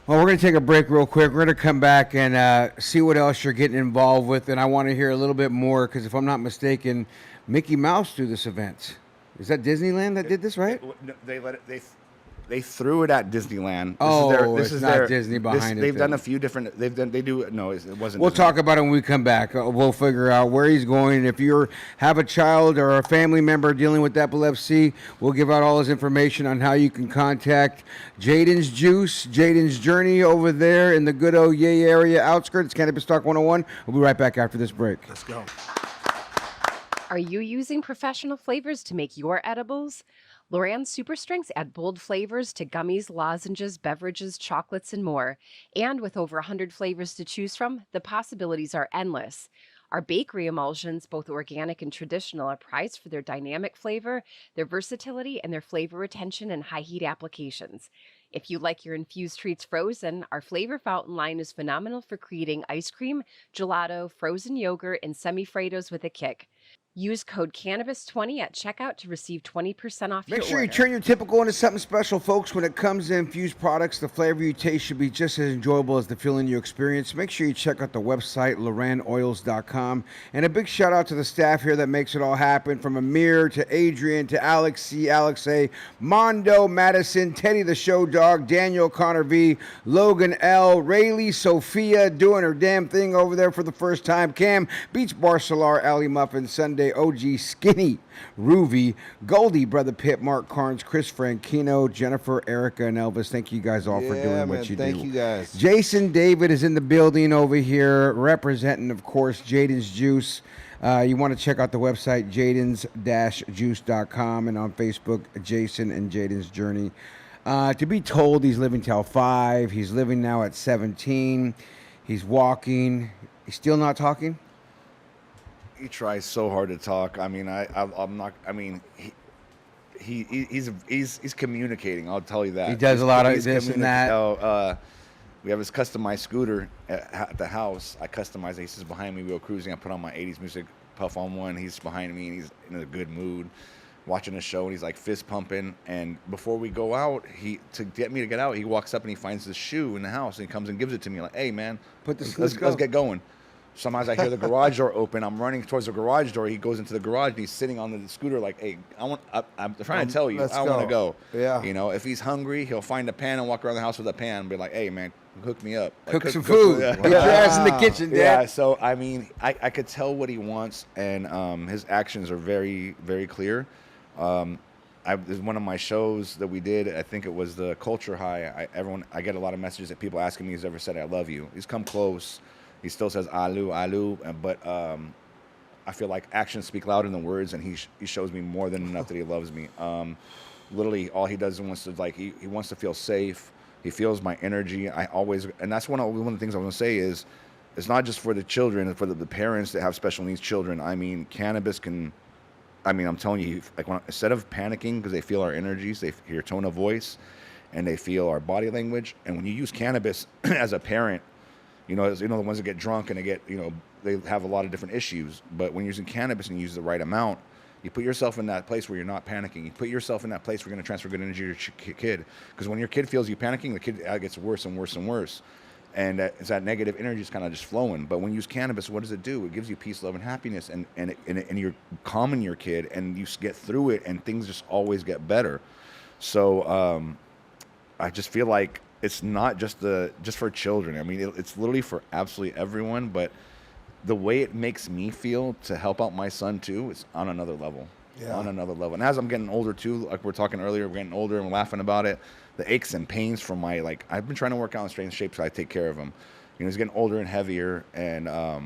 Well, we're going to take a break real quick. We're going to come back and see what else you're getting involved with, and I want to hear a little bit more because if I'm not mistaken, Mickey Mouse threw this event. Is that Disneyland that did this, right? They threw it at Disneyland. This is not Disney behind it. They've done a few different. No, it wasn't. We'll Disney. talk about it when we come back. We'll figure out where he's going. If you have a child or a family member dealing with epilepsy, we'll give out all his information on how you can contact Jayden's Juice, Jayden's Journey over there in the good old Yay area outskirts. Cannabis Talk 101. We'll be right back after this break. Let's go. Are you using professional flavors to make your edibles? Loran's Super Strengths add bold flavors to gummies, lozenges, beverages, chocolates, and more. And with over 100 flavors to choose from, the possibilities are endless. Our bakery emulsions, both organic and traditional, are prized for their dynamic flavor, their versatility, and their flavor retention in high heat applications. If you like your infused treats frozen, our flavor fountain line is phenomenal for creating ice cream, gelato, frozen yogurt, and semi-Fratos with a kick. Use code CANNABIS20 at checkout to receive 20% off your order. Make sure you turn your typical into something special, folks. When it comes to infused products, the flavor you taste should be just as enjoyable as the feeling you experience. Make sure you check out the website, Loranoils.com. And a big shout out to the staff here that makes it all happen, from Amir to Adrian to Alex C, Alex A, Mondo, Madison, Teddy the Show Dog, Daniel, Connor V, Logan L, Rayleigh, Sophia doing her damn thing over there for the first time, Cam, Beach Barcelar, Ali Muffin, Sunday, OG Skinny, Ruby, Goldie, Brother Pitt, Mark Carnes, Chris Franchino, Jennifer, Erica, and Elvis. Thank you guys all for doing what you do. Thank you guys. Jason David is in the building over here, representing, of course, Jayden's Juice. You want to check out the website, jadens-juice.com, and on Facebook, Jason and Jayden's Journey. To be told he's living till 5. He's living now at 17. He's walking. He's still not talking? He tries so hard to talk. I mean, I'm not. I mean, he's communicating. I'll tell you that. He does a lot of this and that. We have his customized scooter at the house. I customize it. He sits behind me. We go cruising. I put on my 80s music, puff on one. He's behind me, and he's in a good mood, watching a show, and he's like fist pumping. And before we go out, to get me to get out, he walks up and he finds this shoe in the house, and he comes and gives it to me. Like, hey, man, let's get going. Sometimes I hear the garage door open. I'm running towards the garage door. He goes into the garage and he's sitting on the scooter like, hey, I'm trying to tell you, I want to go. Yeah. You know, if he's hungry, he'll find a pan and walk around the house with a pan and be like, hey, man, hook me up. Like, cook some food. Get your ass in the kitchen, Dad. Yeah, so, I mean, I could tell what he wants, and his actions are very, very clear. There's one of my shows that we did. I think it was the Culture High. I get a lot of messages that people asking me, he's ever said, I love you. He's come close. He still says alu, but I feel like actions speak louder than words, and he shows me more than enough that he loves me. Literally, all he does is he wants to feel safe. He feels my energy. And that's one of the things I want to say is, it's not just for the children, for the parents that have special needs children. I mean, cannabis can. I mean, I'm telling you, like instead of panicking because they feel our energies, they hear tone of voice, and they feel our body language. And when you use cannabis as a parent, the ones that get drunk and they have a lot of different issues. But when you're using cannabis and you use the right amount, you put yourself in that place where you're not panicking. You put yourself in that place where you're going to transfer good energy to your kid. Because when your kid feels you panicking, the kid gets worse and worse and worse. And it's that negative energy is kind of just flowing. But when you use cannabis, what does it do? It gives you peace, love, and happiness. And you're calming your kid, and you get through it, and things just always get better. So I just feel like it's not just for children. I mean, it's literally for absolutely everyone. But the way it makes me feel to help out my son too, it's on another level. Yeah. On another level. And as I'm getting older too, like we're talking earlier, we're getting older and we're laughing about it. The aches and pains from I've been trying to work out in strange shapes so I take care of him. He's getting older and heavier, and I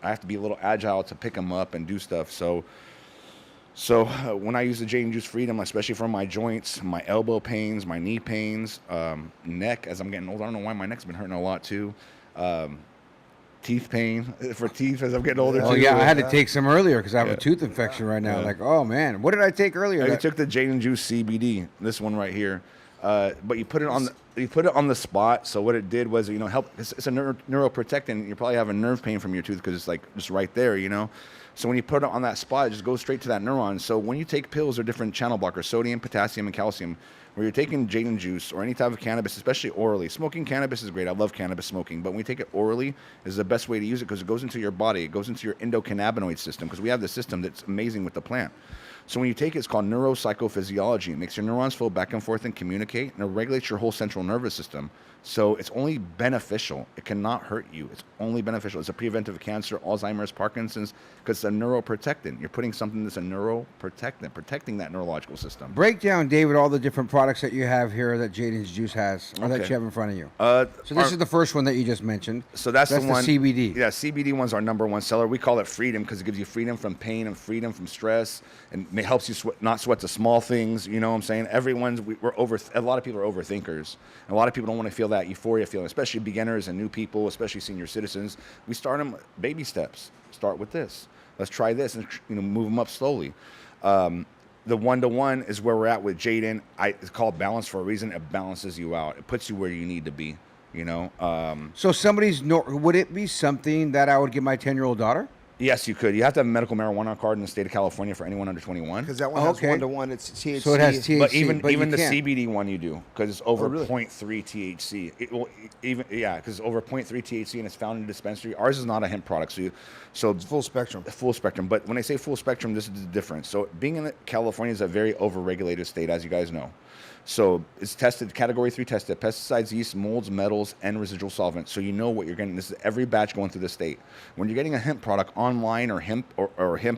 have to be a little agile to pick him up and do stuff. So when I use the Jayden Juice Freedom, especially for my joints, my elbow pains, my knee pains, neck, as I'm getting older, I don't know why my neck's been hurting a lot too. Teeth pain for teeth as I'm getting older too. Oh yeah, I had to take some earlier because I have a tooth infection right now. Like, oh man, what did I take earlier? I took the Jayden Juice CBD, this one right here. But you put it on the spot. So what it did was, help. It's a neuroprotectant. You probably have a nerve pain from your tooth because it's like just right there, So when you put it on that spot, it just goes straight to that neuron. So when you take pills, they're different channel blockers: sodium, potassium, and calcium. Where you're taking Jayden Juice or any type of cannabis, especially orally. Smoking cannabis is great. I love cannabis smoking. But when we take it orally, is the best way to use it because it goes into your body. It goes into your endocannabinoid system because we have this system that's amazing with the plant. So when you take it, it's called neuropsychophysiology. It makes your neurons flow back and forth and communicate, and it regulates your whole central nervous system. So it's only beneficial. It cannot hurt you. It's only beneficial. It's a preventive of cancer, Alzheimer's, Parkinson's, because it's a neuroprotectant. You're putting something that's a neuroprotectant, protecting that neurological system. Break down, David, all the different products that you have here that Jayden's Juice has, or that you have in front of you. So this is the first one that you just mentioned. So that's the one. CBD. Yeah, CBD one's our number one seller. We call it freedom because it gives you freedom from pain and freedom from stress, and it helps you not sweat the small things. You know what I'm saying? A lot of people are overthinkers. And a lot of people don't want to feel that euphoria feeling, especially beginners and new people, especially senior citizens. We start them baby steps. Start with this. Let's try this and move them up slowly. The one-to-one is where we're at with Jayden. It's called balance for a reason. It balances you out. It puts you where you need to be. So would it be something that I would give my 10-year-old daughter? Yes, you could. You have to have a medical marijuana card in the state of California for anyone under 21. Because that one has one-to-one. It's THC. So it has THC. But even the CBD one you do because it's over 0.3 THC. Because it's over 0.3 THC and it's found in a dispensary. Ours is not a hemp product, so it's full spectrum. Full spectrum. But when I say full spectrum, this is the difference. So being in California is a very over-regulated state, as you guys know. So it's tested, category 3 tested, pesticides, yeast, molds, metals, and residual solvents. So you know what you're getting. This is every batch going through the state. When you're getting a hemp product online or hemp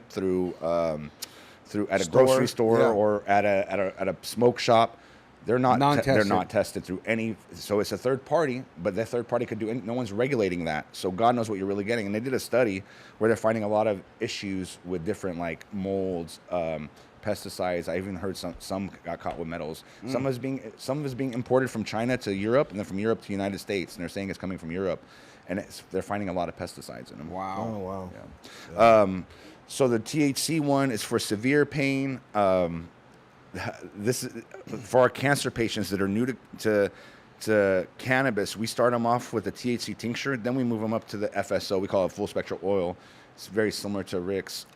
through at a grocery store or at a smoke shop, they're not tested through any. So it's a third party, but that third party could do. No one's regulating that. So God knows what you're really getting. And they did a study where they're finding a lot of issues with different molds. Pesticides. I even heard some got caught with metals. Some of it is being imported from China to Europe, and then from Europe to the United States, and they're saying it's coming from Europe. and they're finding a lot of pesticides in them. Wow. Oh, wow. Yeah. So the THC one is for severe pain. This is for our cancer patients that are new to cannabis. We start them off with the THC tincture, then we move them up to the FSO. We call it full spectrum oil. It's very similar to Rick's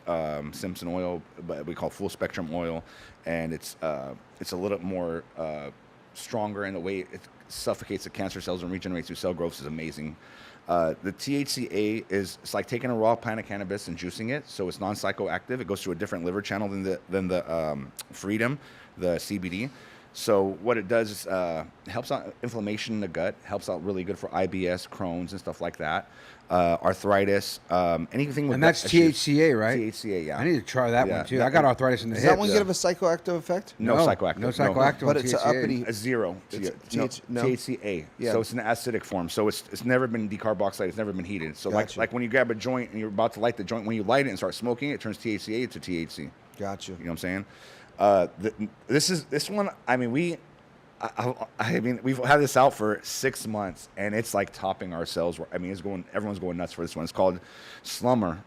Simpson oil, but we call it full spectrum oil, and it's a little more stronger in the way it suffocates the cancer cells and regenerates through cell growth is amazing. The THCA it's like taking a raw plant of cannabis and juicing it, so it's non-psychoactive. It goes through a different liver channel than the Freedom, the CBD. So what it does is helps out inflammation in the gut, helps out really good for IBS, Crohn's, and stuff like that. Arthritis, anything with And that's THCA, right? THCA, yeah. I need to try that Yeah, one too. that I got one- arthritis in the Does hips. that one give a psychoactive effect? No psychoactive. No psychoactive. But on it's a THCA. uppity. A zero. No. THCA. Yeah. So it's an acidic form. So it's never been decarboxylated. It's never been heated. So Gotcha. like when you grab a joint and you're about to light the joint, when you light it and start smoking, it turns THCA to THC. Gotcha. You know what I'm saying? This one. I mean, we've had this out for 6 months, and it's like topping our sales. I mean, everyone's going nuts for this one. It's called Slumber.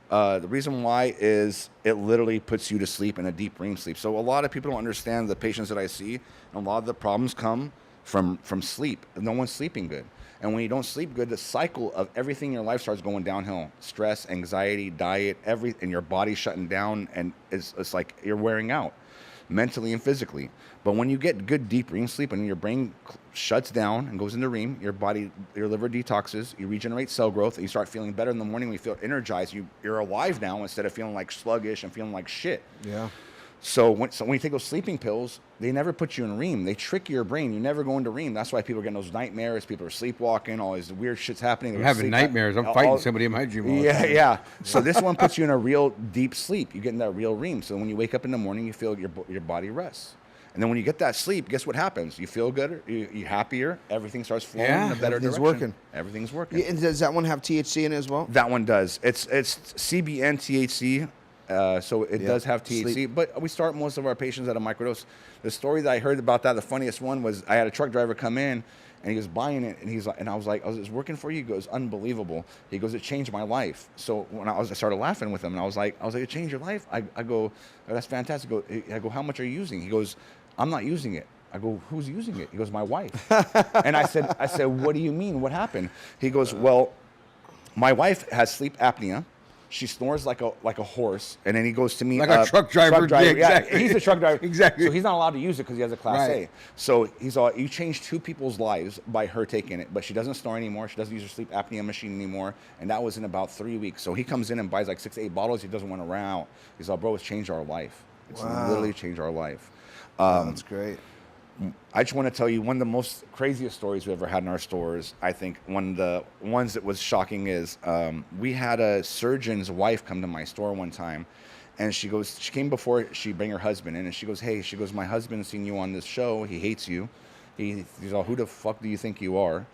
The reason why is it literally puts you to sleep in a deep REM sleep. So a lot of people don't understand the patients that I see, and a lot of the problems come from sleep. No one's sleeping good. And when you don't sleep good, the cycle of everything in your life starts going downhill. Stress, anxiety, diet, and your body's shutting down, and it's like you're wearing out mentally and physically. But when you get good deep REM sleep and your brain shuts down and goes into REM, your liver detoxes, you regenerate cell growth, and you start feeling better in the morning. When you feel energized, you're alive now instead of feeling like sluggish and feeling like shit. Yeah. So when you take those sleeping pills, they never put you in REM. They trick your brain. You never go into REM. That's why people are getting those nightmares. People are sleepwalking. All these weird shit's happening. I'm having nightmares. I'm fighting somebody in my dream all the time. Yeah. So this one puts you in a real deep sleep. You get in that real REM. So when you wake up in the morning, you feel your body rests. And then when you get that sleep, guess what happens? You feel good. You're happier. Everything starts flowing in a better Everything's direction. working. Everything's working. Yeah, and does that one have THC in it as well? That one does. It's CBN THC. So it does have THC, Sleep. but we start most of our patients at a microdose. The story that I heard about that, the funniest one was I had a truck driver come in and he was buying it, and he's like, and I was like, "It's working for you?" He goes, "Unbelievable." He goes, "It changed my life." So when I started laughing with him, and I was like, "It changed your life?" I go, "Oh, that's fantastic." I go, "How much are you using?" He goes, "I'm not using it." I go, "Who's using it?" He goes, "My wife." And I said, "What do you mean? What happened?" He goes, "Well, my wife has sleep apnea. She snores like a horse," and then he goes to me Like a truck driver. Yeah, exactly. Yeah, he's a truck driver. Exactly. So he's not allowed to use it because he has a Class Right. A. So he's all, "You changed 2 people's lives by her taking it, but she doesn't snore anymore. She doesn't use her sleep apnea machine anymore." And that was in about 3 weeks. So he comes in and buys like 6 to 8 bottles. He doesn't want to run out. He's all, "Bro, it's changed our life. It's literally changed our life." That's great. I just want to tell you one of the most craziest stories we ever had in our stores. I think one of the ones that was shocking is we had a surgeon's wife come to my store one time, and she came before she bring her husband in, and she goes, "Hey," she goes, "My husband's seen you on this show. He hates you. He's all, 'Who the fuck do you think you are?'"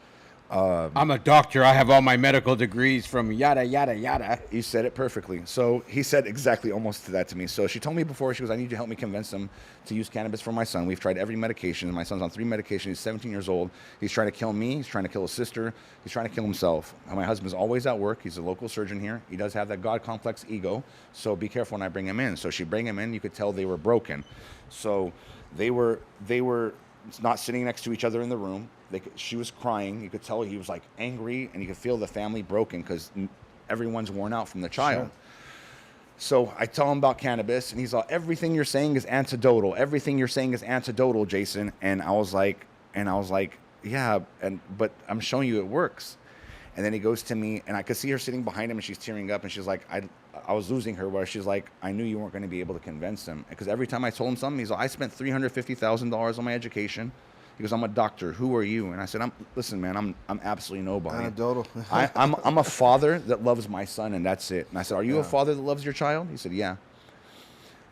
I'm a doctor. I have all my medical degrees from yada, yada, yada. You said it perfectly. So he said exactly almost to that to me. So she told me before, she goes, "I need you to help me convince him to use cannabis for my son. We've tried every medication. My son's on 3 medications. He's 17 years old. He's trying to kill me. He's trying to kill his sister. He's trying to kill himself. My husband's always at work. He's a local surgeon here. He does have that God complex ego. So be careful when I bring him in." So she bring him in. You could tell they were broken. So they were not sitting next to each other in the room. She was crying. You could tell he was like angry, and you could feel the family broken because everyone's worn out from the child. Sure. So I tell him about cannabis, and he's like, "Everything you're saying is antidotal. Everything you're saying is antidotal, Jason." And I was like, "Yeah, but I'm showing you it works." And then he goes to me, and I could see her sitting behind him, and she's tearing up, and she's like, I was losing her, where she's like, "I knew you weren't going to be able to convince him." Because every time I told him something, he's like, "I spent $350,000 on my education." He goes, "I'm a doctor. Who are you?" And I said, "Listen, man, I'm absolutely nobody. Anecdotal. I'm a father that loves my son, and that's it." And I said, "Are you a father that loves your child?" He said, "Yeah."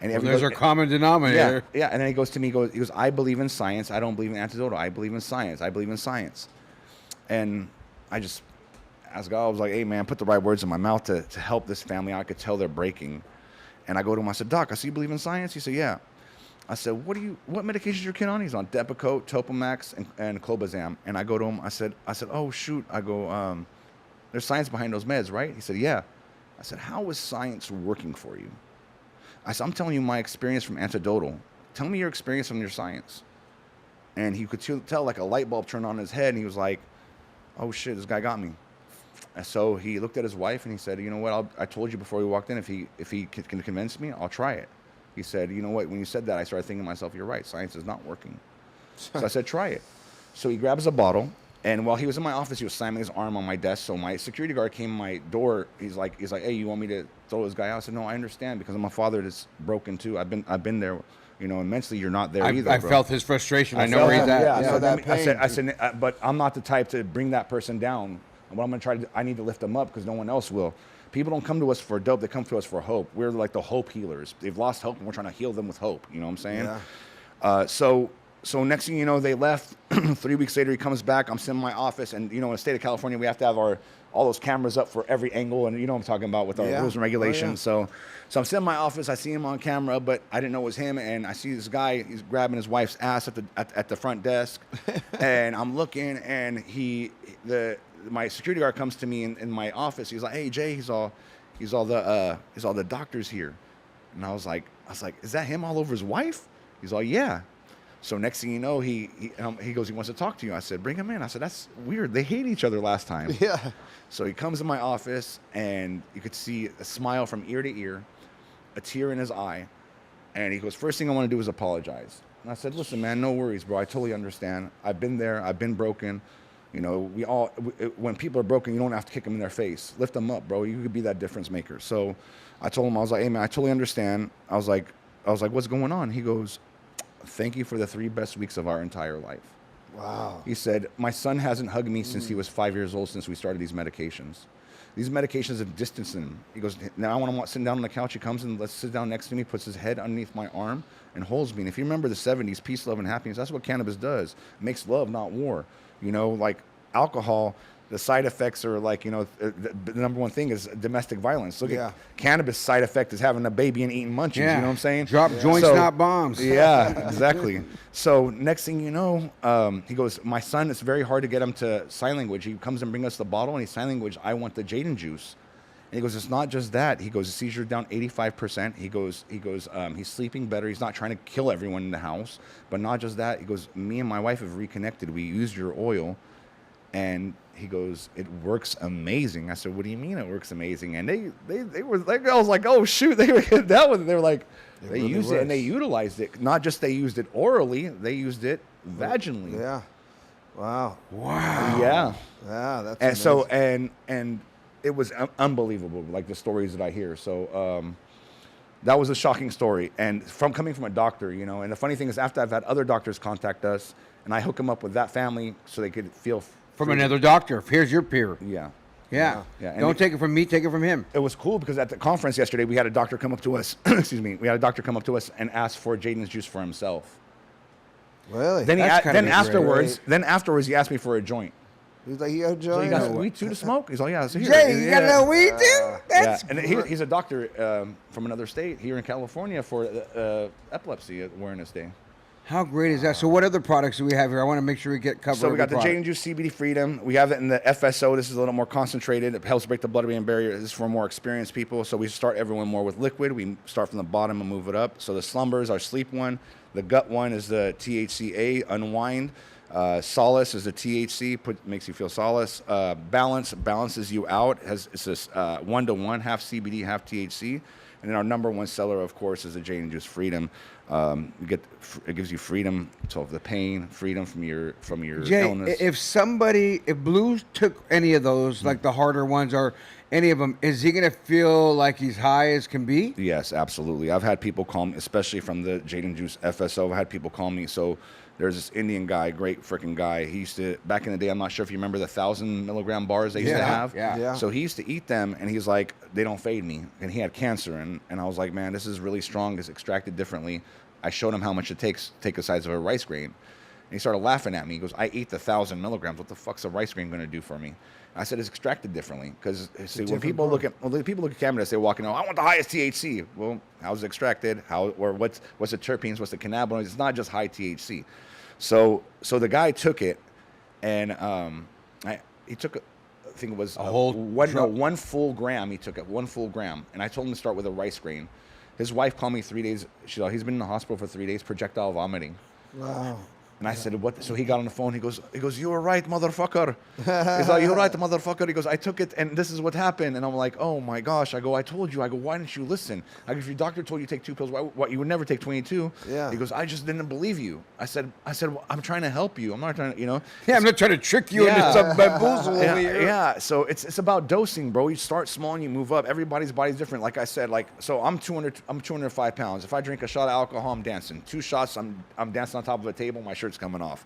And Well, there's our common denominator. Yeah. And then he goes to me, he goes, "I believe in science. I don't believe in antidotal. I believe in science. I believe in science." And I just asked God, I was like, "Hey, man, put the right words in my mouth to help this family out." I could tell they're breaking. And I go to him, I said, "Doc, I see you believe in science?" He said, "Yeah." I said, what medications is your kid on?" He's on Depakote, Topamax, and Clobazam. And I go to him, I said, "Oh, shoot." I go, There's science behind those meds, right? He said, yeah. I said, how is science working for you? I said, I'm telling you my experience from anecdotal. Tell me your experience from your science. And he could tell like a light bulb turned on in his head, and he was like, oh shit, this guy got me. And so he looked at his wife and he said, you know what, I told you before we walked in, if he can convince me, I'll try it. He said, you know what, when you said that, I started thinking to myself, you're right, science is not working. So I said, try it. So he grabs a bottle, and while he was in my office, he was slamming his arm on my desk. So my security guard came to my door. He's like, hey, you want me to throw this guy out? I said, no, I understand, because I'm a father that's broken too. I've been there, you know, and mentally you're not there either. I bro. felt his frustration. I know where he's at. Yeah. So that pain. I said, but I'm not the type to bring that person down. And what I'm going to try to do, I need to lift them up because no one else will. People don't come to us for dope. They come to us for hope. We're like the hope healers. They've lost hope, and we're trying to heal them with hope. You know what I'm saying? Yeah. So next thing you know, they left. 3 weeks later, he comes back. I'm sitting in my office, and you know, in the state of California, we have to have all those cameras up for every angle, and you know what I'm talking about with our rules and regulations. Oh, yeah. So I'm sitting in my office. I see him on camera, but I didn't know it was him. And I see this guy. He's grabbing his wife's ass at the front desk, and I'm looking, and my security guard comes to me in my office. He's like, "Hey Jay, he's all the doctors here," and I was like, "Is that him all over his wife?" He's all, "Yeah." So next thing you know, he goes, he wants to talk to you. I said, bring him in. I said, that's weird. They hate each other last time. Yeah. So he comes in my office, and you could see a smile from ear to ear, a tear in his eye. And he goes, first thing I want to do is apologize. And I said, listen, man, no worries, bro. I totally understand. I've been there. I've been broken. You know, when people are broken, you don't have to kick them in their face. Lift them up, bro. You could be that difference maker. So I told him, I was like, hey, man, I totally understand. I was like, what's going on? He goes, thank you for the 3 best weeks of our entire life. Wow. He said, my son hasn't hugged me since he was 5 years old, since we started these medications. These medications have distanced him. He goes, now when I'm sitting down on the couch, he comes and let's sit down next to me, puts his head underneath my arm and holds me. And if you remember the 70s, peace, love, and happiness, that's what cannabis does. It makes love, not war. You know, like alcohol, the side effects are like, you know, the number one thing is domestic violence. Look at cannabis side effect is having a baby and eating munchies. You know what I'm saying? Drop joints, not bombs. Yeah, exactly. So next thing you know, he goes, my son, it's very hard to get him to sign language. He comes and brings us the bottle, and he sign language, I want the Jayden juice. And he goes, it's not just that. He goes, seizure down 85%. He goes, he's sleeping better. He's not trying to kill everyone in the house. But not just that. He goes, me and my wife have reconnected. We used your oil. And he goes, it works amazing. I said, what do you mean it works amazing? And they were like, I was like, oh shoot, they were that one. They were like, they really used it and they utilized it. Not just they used it orally, they used it vaginally. Yeah. Wow. Yeah. Yeah, that's and amazing. so and it was unbelievable, like the stories that I hear. So that was a shocking story, and coming from a doctor, you know. And the funny thing is, after I've had other doctors contact us, and I hook them up with that family so they could feel from another doctor. Here's your peer. Yeah. Yeah. Don't take it from me, take it from him. It was cool because at the conference yesterday, we had a doctor come up to us. Excuse me. We had a doctor come up to us and ask for Jayden's juice for himself. Really? Then afterwards, he asked me for a joint. He's like, you got a So joint? you got weed too to smoke? He's like, yeah. So here. Jay, you got no weed too? That's And he's a doctor from another state here in California for Epilepsy Awareness Day. How great is that? So what other products do we have here? I want to make sure we get covered. So we got the Jayden Juice CBD Freedom. We have it in the FSO. This is a little more concentrated. It helps break the blood-brain barrier. This is for more experienced people. So we start everyone more with liquid. We start from the bottom and move it up. So the Slumber is our sleep one. The gut one is the THCA, Unwind. Solace is the THC, makes you feel solace. Balance balances you out. It's this 1-to-1, half CBD, half THC. And then our number one seller, of course, is the Jayden Juice Freedom. It gives you freedom of the pain, freedom from your Jay, illness. If Blue took any of those, like the harder ones or any of them, is he going to feel like he's high as can be? Yes, absolutely. I've had people call me, especially from the Jayden Juice FSO. I've had people call me. So there's this Indian guy, great freaking guy. He used to, back in the day, I'm not sure if you remember the 1,000 milligram bars they used to have. Yeah. So he used to eat them, and he's like, they don't fade me. And he had cancer, and I was like, man, this is really strong. It's extracted differently. I showed him how much it takes to take the size of a rice grain. And he started laughing at me. He goes, I ate the 1,000 milligrams. What the fuck's a rice grain going to do for me? I said, it's extracted differently. Because when people look at cannabis, they walk in, I want the highest THC. Well, how's it extracted? What's the terpenes? What's the cannabinoids? It's not just high THC. So the guy took it, and he took think it was a whole one full gram. He took it, 1 full gram. And I told him to start with a rice grain. His wife called me 3 days. She's like, he's been in the hospital for 3 days, projectile vomiting. Wow. And I said, what? So he got on the phone. He goes, you were right, motherfucker. He's like, you're right, motherfucker. He goes, I took it, and this is what happened. And I'm like, oh my gosh. I go, I told you. I go, why didn't you listen? I go, if your doctor told you to take 2 pills, why you would never take 22? Yeah. He goes, I just didn't believe you. I said, well, I'm trying to help you. I'm not trying to, you know. Yeah, I'm not trying to trick you into some bamboozle over here. Yeah. So it's about dosing, bro. You start small and you move up. Everybody's body's different. Like I said, so I'm 205 pounds. If I drink a shot of alcohol, I'm dancing. 2 shots, I'm dancing on top of a table. My shirt's coming off.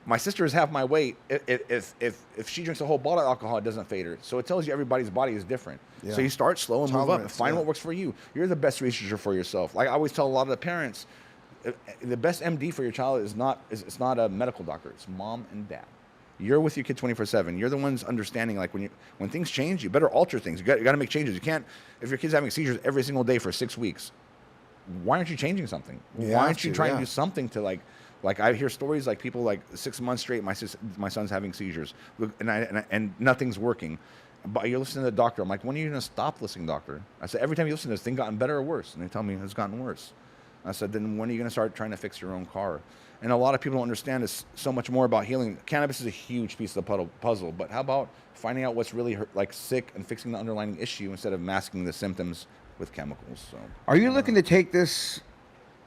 My sister is half my weight. If she drinks a whole bottle of alcohol, it doesn't fade her. So it tells you everybody's body is different. Yeah. So you start slow and move up and find what works for you. You're the best researcher for yourself. Like I always tell a lot of the parents, the best MD for your child is not a medical doctor. It's mom and dad. You're with your kid 24/7. You're the ones understanding. Like when things change, you better alter things. You got to make changes. You can't. If your kid's having seizures every single day for 6 weeks, why aren't you changing something? Why aren't you trying to do something to like I hear stories like people like 6 months straight, my son's having seizures, and nothing's working. But you're listening to the doctor. I'm like, when are you going to stop listening, doctor? I said, every time you listen to this thing gotten better or worse? And they tell me it's gotten worse. I said, then when are you going to start trying to fix your own car? And a lot of people don't understand it's so much more about healing. Cannabis is a huge piece of the puzzle, but how about finding out what's really sick and fixing the underlying issue instead of masking the symptoms with chemicals? So, are you looking to take this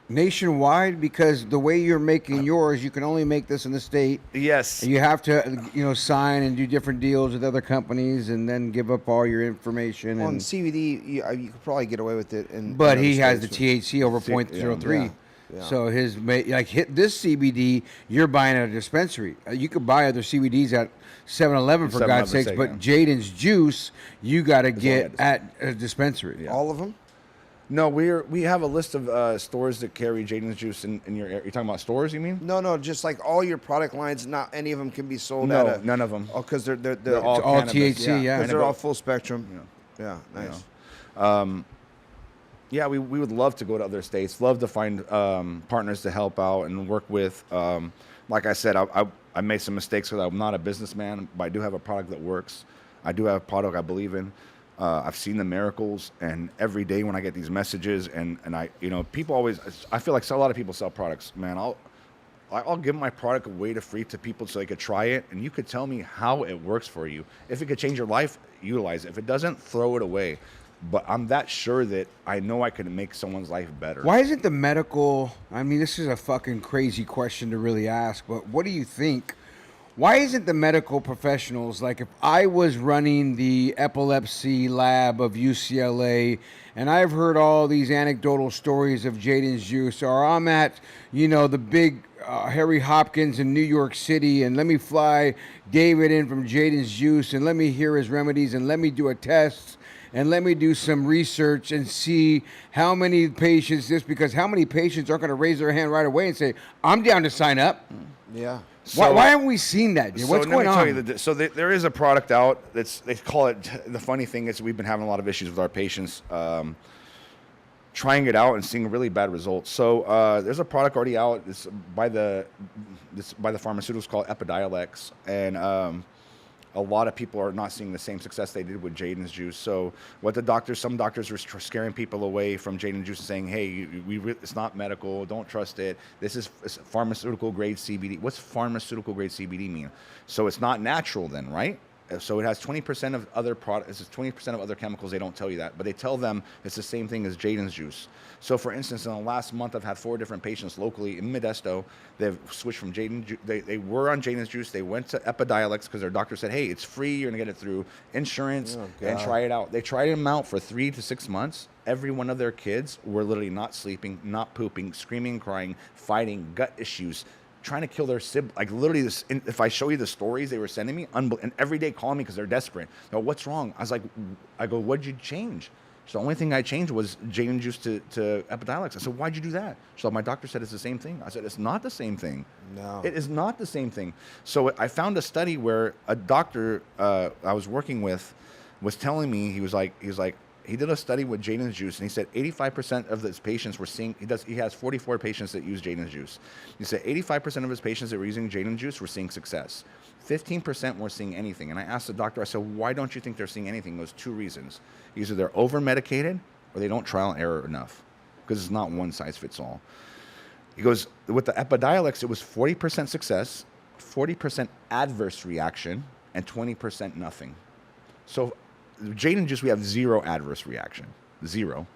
nationwide? Because the way you're making yours, you can only make this in the state. Yes. And you have to, sign and do different deals with other companies, and then give up all your information. On and CBD, you could probably get away with it. But he has the THC over 0.03. Yeah. So hit this CBD, you're buying at a dispensary. You could buy other CBDs at 7-Eleven for God's sakes, but Jayden's juice you got to get at a dispensary. Yeah. All of them? No, we have a list of stores that carry Jayden's juice in your area. You're talking about stores, you mean? No, just like all your product lines. Not any of them can be sold. None of them. Oh, because they're all THC. Yeah, because they're all full spectrum. Yeah, nice. Yeah, we would love to go to other states. Love to find partners to help out and work with. Like I said, I made some mistakes because I'm not a businessman, but I do have a product that works. I do have a product I believe in. I've seen the miracles, and every day when I get these messages, and I, people always, I feel like a lot of people sell products, man. I'll give my product away to free to people so they could try it, and you could tell me how it works for you. If it could change your life, utilize it. If it doesn't, throw it away. But I'm that sure that I know I can make someone's life better. Why isn't the medical, I mean, this is a fucking crazy question to really ask, but what do you think? Why isn't the medical professionals, like if I was running the epilepsy lab of UCLA and I've heard all these anecdotal stories of Jayden's juice, or I'm at, the big Harry Hopkins in New York City, and let me fly David in from Jayden's juice, and let me hear his remedies, and let me do a test, and let me do some research and see how many patients because how many patients aren't going to raise their hand right away and say, I'm down to sign up? Yeah. Why haven't we seen that, dude? What's going on? There is a product out they call it, the funny thing is we've been having a lot of issues with our patients trying it out and seeing really bad results. So there's a product already out. It's by the pharmaceuticals called Epidiolex, and a lot of people are not seeing the same success they did with Jayden's juice. So what some doctors are scaring people away from Jayden's juice and saying, hey, it's not medical, don't trust it. This is pharmaceutical grade CBD. What's pharmaceutical grade CBD mean? So it's not natural then, right? So it has 20% of other products, it's 20% of other chemicals. They don't tell you that, but they tell them it's the same thing as Jayden's juice. So for instance, in the last month, I've had 4 different patients locally in Modesto. They've switched from Jayden. They were on Jayden's juice. They went to Epidiolex because their doctor said, hey, it's free. You're going to get it through insurance and try it out. They tried them out for 3 to 6 months. Every one of their kids were literally not sleeping, not pooping, screaming, crying, fighting, gut issues, trying to kill their sibling. Like literally, if I show you the stories they were sending me, and every day calling me because they're desperate. They're, what's wrong? I go, what'd you change? So the only thing I changed was Jayden juice to Epidiolex. I said, why'd you do that? So my doctor said it's the same thing. I said, it's not the same thing. No. It is not the same thing. So I found a study where a doctor I was working with was telling me, he he did a study with Jayden's juice, and he said 85% of his patients were seeing. He has 44 patients that use Jayden's juice. He said 85% of his patients that were using Jayden's juice were seeing success. 15% weren't seeing anything. And I asked the doctor, I said, why don't you think they're seeing anything? There's two reasons. Either they're over-medicated or they don't trial and error enough, because it's not one size fits all. He goes, with the Epidiolex, it was 40% success, 40% adverse reaction, and 20% nothing. So Jayden juice, we have zero adverse reaction. Zero.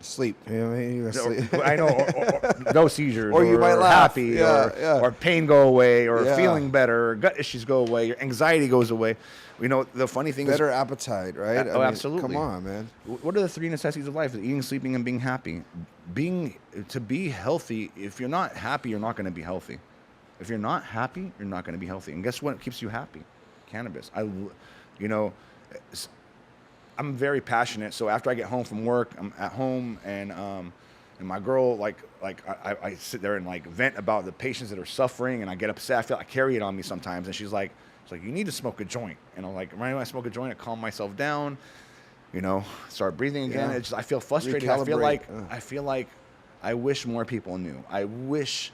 Sleep. You know what I mean? You sleep. I know. Or no seizures. Or you might laugh. Happy. Yeah, or pain go away. Or feeling better. Or gut issues go away. Your anxiety goes away. You know, the funny thing better appetite, right? I mean, absolutely. Come on, man. What are the three necessities of life? Eating, sleeping, and being happy. To be healthy, if you're not happy, you're not going to be healthy. If you're not happy, you're not going to be healthy. And guess what keeps you happy? Cannabis. I'm very passionate. So after I get home from work, I'm at home, and my girl, I sit there and like vent about the patients that are suffering, and I get upset. I feel I carry it on me sometimes, and she's like, you need to smoke a joint. And I'm like, right when I smoke a joint, I calm myself down, start breathing again. Yeah. It's just, I feel frustrated. I feel like I wish more people knew. I wish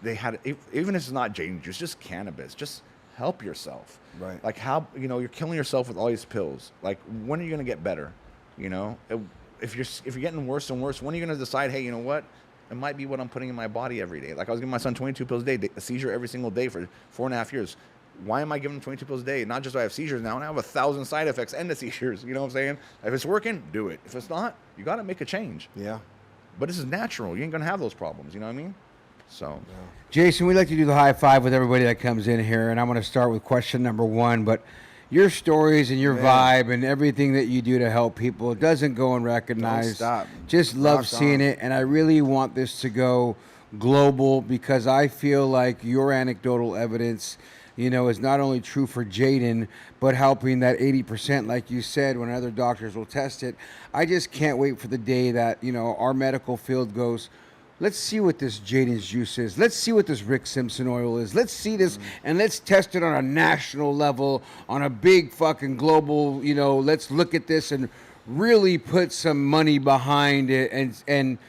they had, even if it's not Jayden juice, just cannabis, just help yourself. Right. Like how, you're killing yourself with all these pills. Like, when are you going to get better? If you're getting worse and worse, when are you going to decide, hey, you know what? It might be what I'm putting in my body every day. Like, I was giving my son 22 pills a day, a seizure every single day for 4.5 years. Why am I giving him 22 pills a day? Not just do I have seizures now, and I have 1,000 side effects and the seizures. You know what I'm saying? If it's working, do it. If it's not, you got to make a change. Yeah. But this is natural. You ain't going to have those problems. You know what I mean? So, yeah. Jason, we like to do the high five with everybody that comes in here, and I'm going to start with question number one. But your stories and your vibe and everything that you do to help people, it doesn't go unrecognized. Don't stop. Just love seeing it, and I really want this to go global, because I feel like your anecdotal evidence, is not only true for Jayden, but helping that 80%, like you said, when other doctors will test it. I just can't wait for the day that, our medical field goes, let's see what this Jayden's juice is. Let's see what this Rick Simpson oil is. Let's see this, and let's test it on a national level, on a big fucking global, let's look at this and really put some money behind it and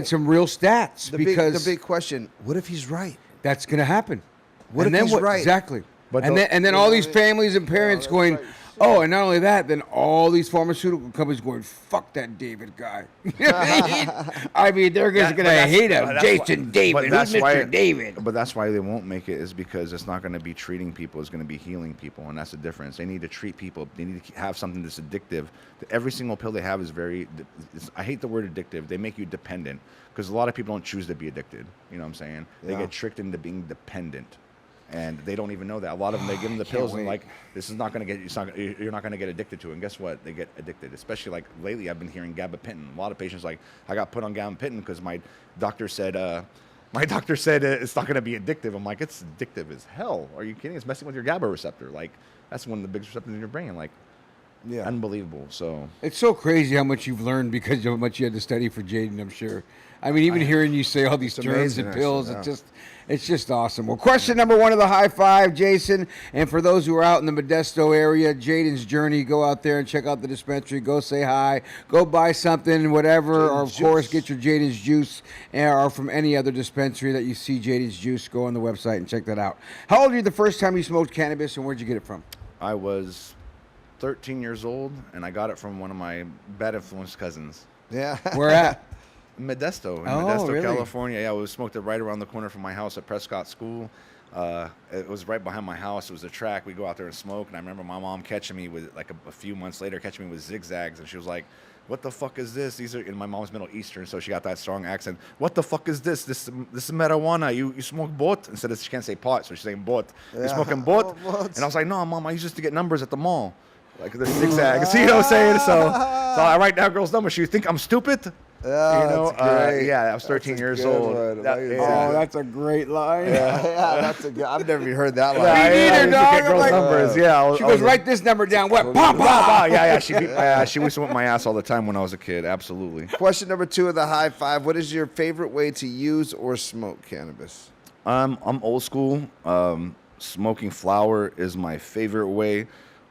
some real stats. The big question, what if he's right? That's going to happen. What if he's right? Exactly. But and then all these families and parents going, oh, and not only that, then all these pharmaceutical companies going, fuck that David guy. I mean, they're just going to hate him. Jason David, who's Mr. David? But that's why they won't make it, is because it's not going to be treating people. It's going to be healing people, and that's the difference. They need to treat people. They need to have something that's addictive. Every single pill they have is I hate the word addictive. They make you dependent, because a lot of people don't choose to be addicted. You know what I'm saying? They get tricked into being dependent. And they don't even know that. A lot of them, they give them the pills and like, this is not going to get, you're not going to get addicted to it. And guess what? They get addicted. Especially like lately, I've been hearing gabapentin. A lot of patients like, I got put on gabapentin because my doctor said it's not going to be addictive. I'm like, it's addictive as hell. Are you kidding? It's messing with your GABA receptor. Like, that's one of the biggest receptors in your brain. Like, unbelievable. So it's so crazy how much you've learned because of how much you had to study for Jayden, I'm sure. I mean, even hearing you say all these terms and pills, it's just awesome. Well, question number one of the high five, Jason. And for those who are out in the Modesto area, Jayden's journey, go out there and check out the dispensary. Go say hi. Go buy something, whatever. Or, of course, get your Jayden's juice, or from any other dispensary that you see Jayden's juice. Go on the website and check that out. How old were you the first time you smoked cannabis, and where'd you get it from? I was 13 years old, and I got it from one of my bad influenced cousins. Yeah. Where at? Modesto, in Modesto, really? California. Yeah, we smoked it right around the corner from my house at Prescott School. It was right behind my house. It was a track. We go out there and smoke. And I remember my mom catching me with, like a few months later, catching me with zigzags. And she was like, what the fuck is this? These are, and my mom's Middle Eastern, so she got that strong accent. What the fuck is this? This is marijuana. You smoke bot? Instead of, she can't say pot, so she's saying bot. You smoking bot? And I was like, no, mom, I use this to get numbers at the mall. Like the zigzags. You know what I'm saying? So I write down girls' numbers. She think I'm stupid? Yeah, that's great. I was 13 years old. That's a great line. That's a good. I've never even heard that line. Me neither, dog. Get girls' numbers. Yeah, she goes, write this number down. What? Pop, pop. Yeah. She used to whip my ass all the time when I was a kid. Absolutely. Question number two of the high five. What is your favorite way to use or smoke cannabis? I'm old school. Smoking flower is my favorite way.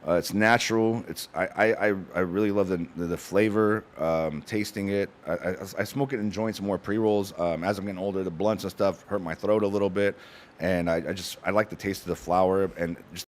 It's natural. I really love the flavor. Tasting it. I smoke it in joints more pre-rolls. As I'm getting older, the blunts and stuff hurt my throat a little bit, and I like the taste of the flower and just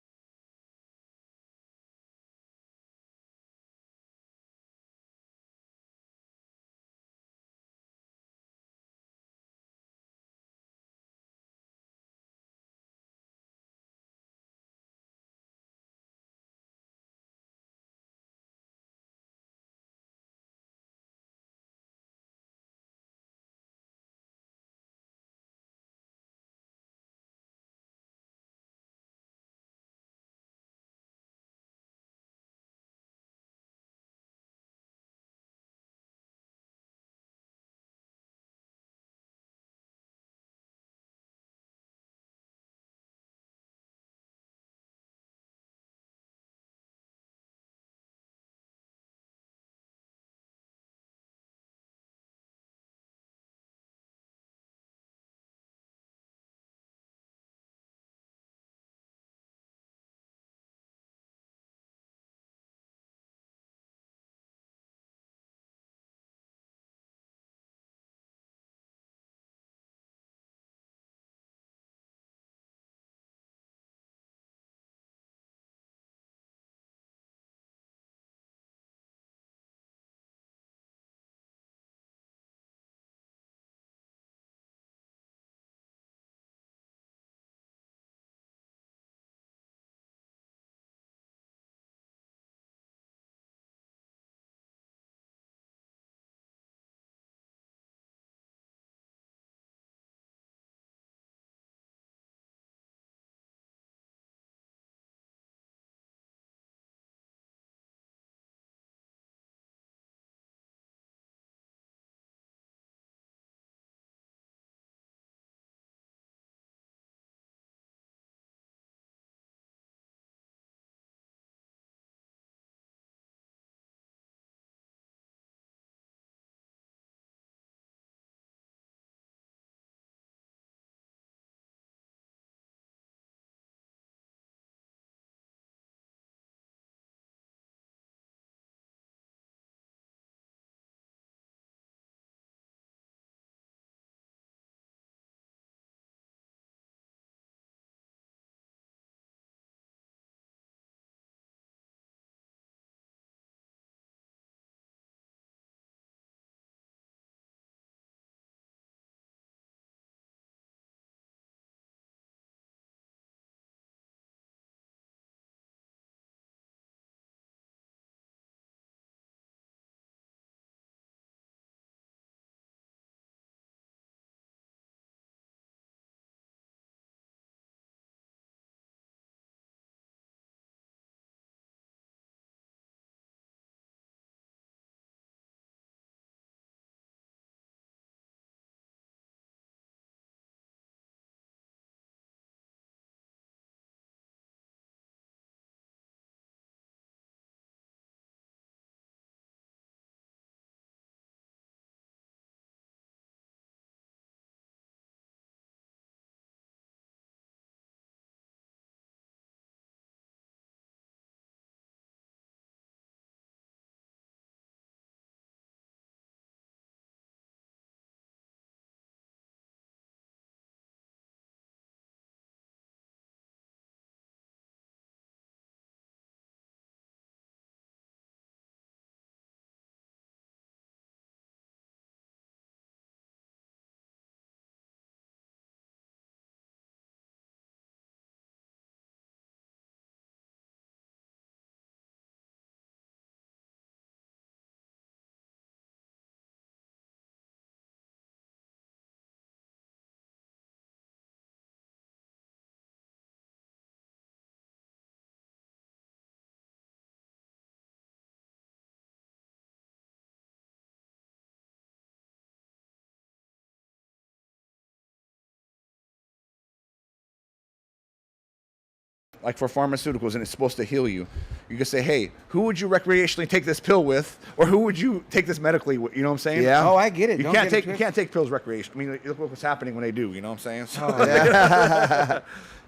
like for pharmaceuticals, and it's supposed to heal you. You can say, hey, who would you recreationally take this pill with, or who would you take this medically with? You know what I'm saying? Yeah. Oh, I get it. You Don't can't get it take pills recreationally. I mean, look what's happening when they do. You know what I'm saying? So,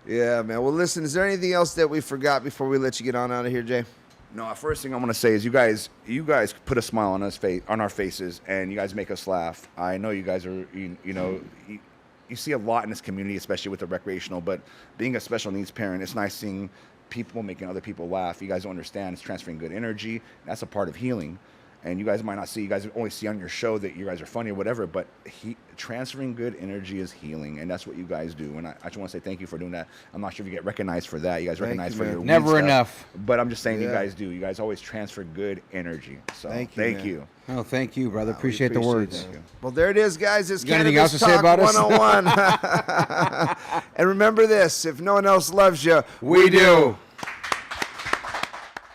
Yeah, man. Well, listen, is there anything else that we forgot before we let you get on out of here, Jay? no, first thing I'm gonna say is you guys put a smile on our faces, and you guys make us laugh. I know you guys are, you see a lot in this community, especially with the recreational, but being a special needs parent, it's nice seeing people making other people laugh. You guys don't understand, it's transferring good energy. That's a part of healing. And you guys might not see, you guys only see on your show that you guys are funny or whatever, but transferring good energy is healing, and that's what you guys do. And I just want to say thank you for doing that. I'm not sure if you get recognized for that. You guys recognize for your weed Never stuff, enough. but I'm just saying you Yeah. guys do. You guys always transfer good energy. So Thank thank you, you. Oh, thank you, brother. We Appreciate the words. that. Well, there it is, guys. It's You got anything Cannabis else to say Talk about us? 101. And remember this, if no one else loves you, We do.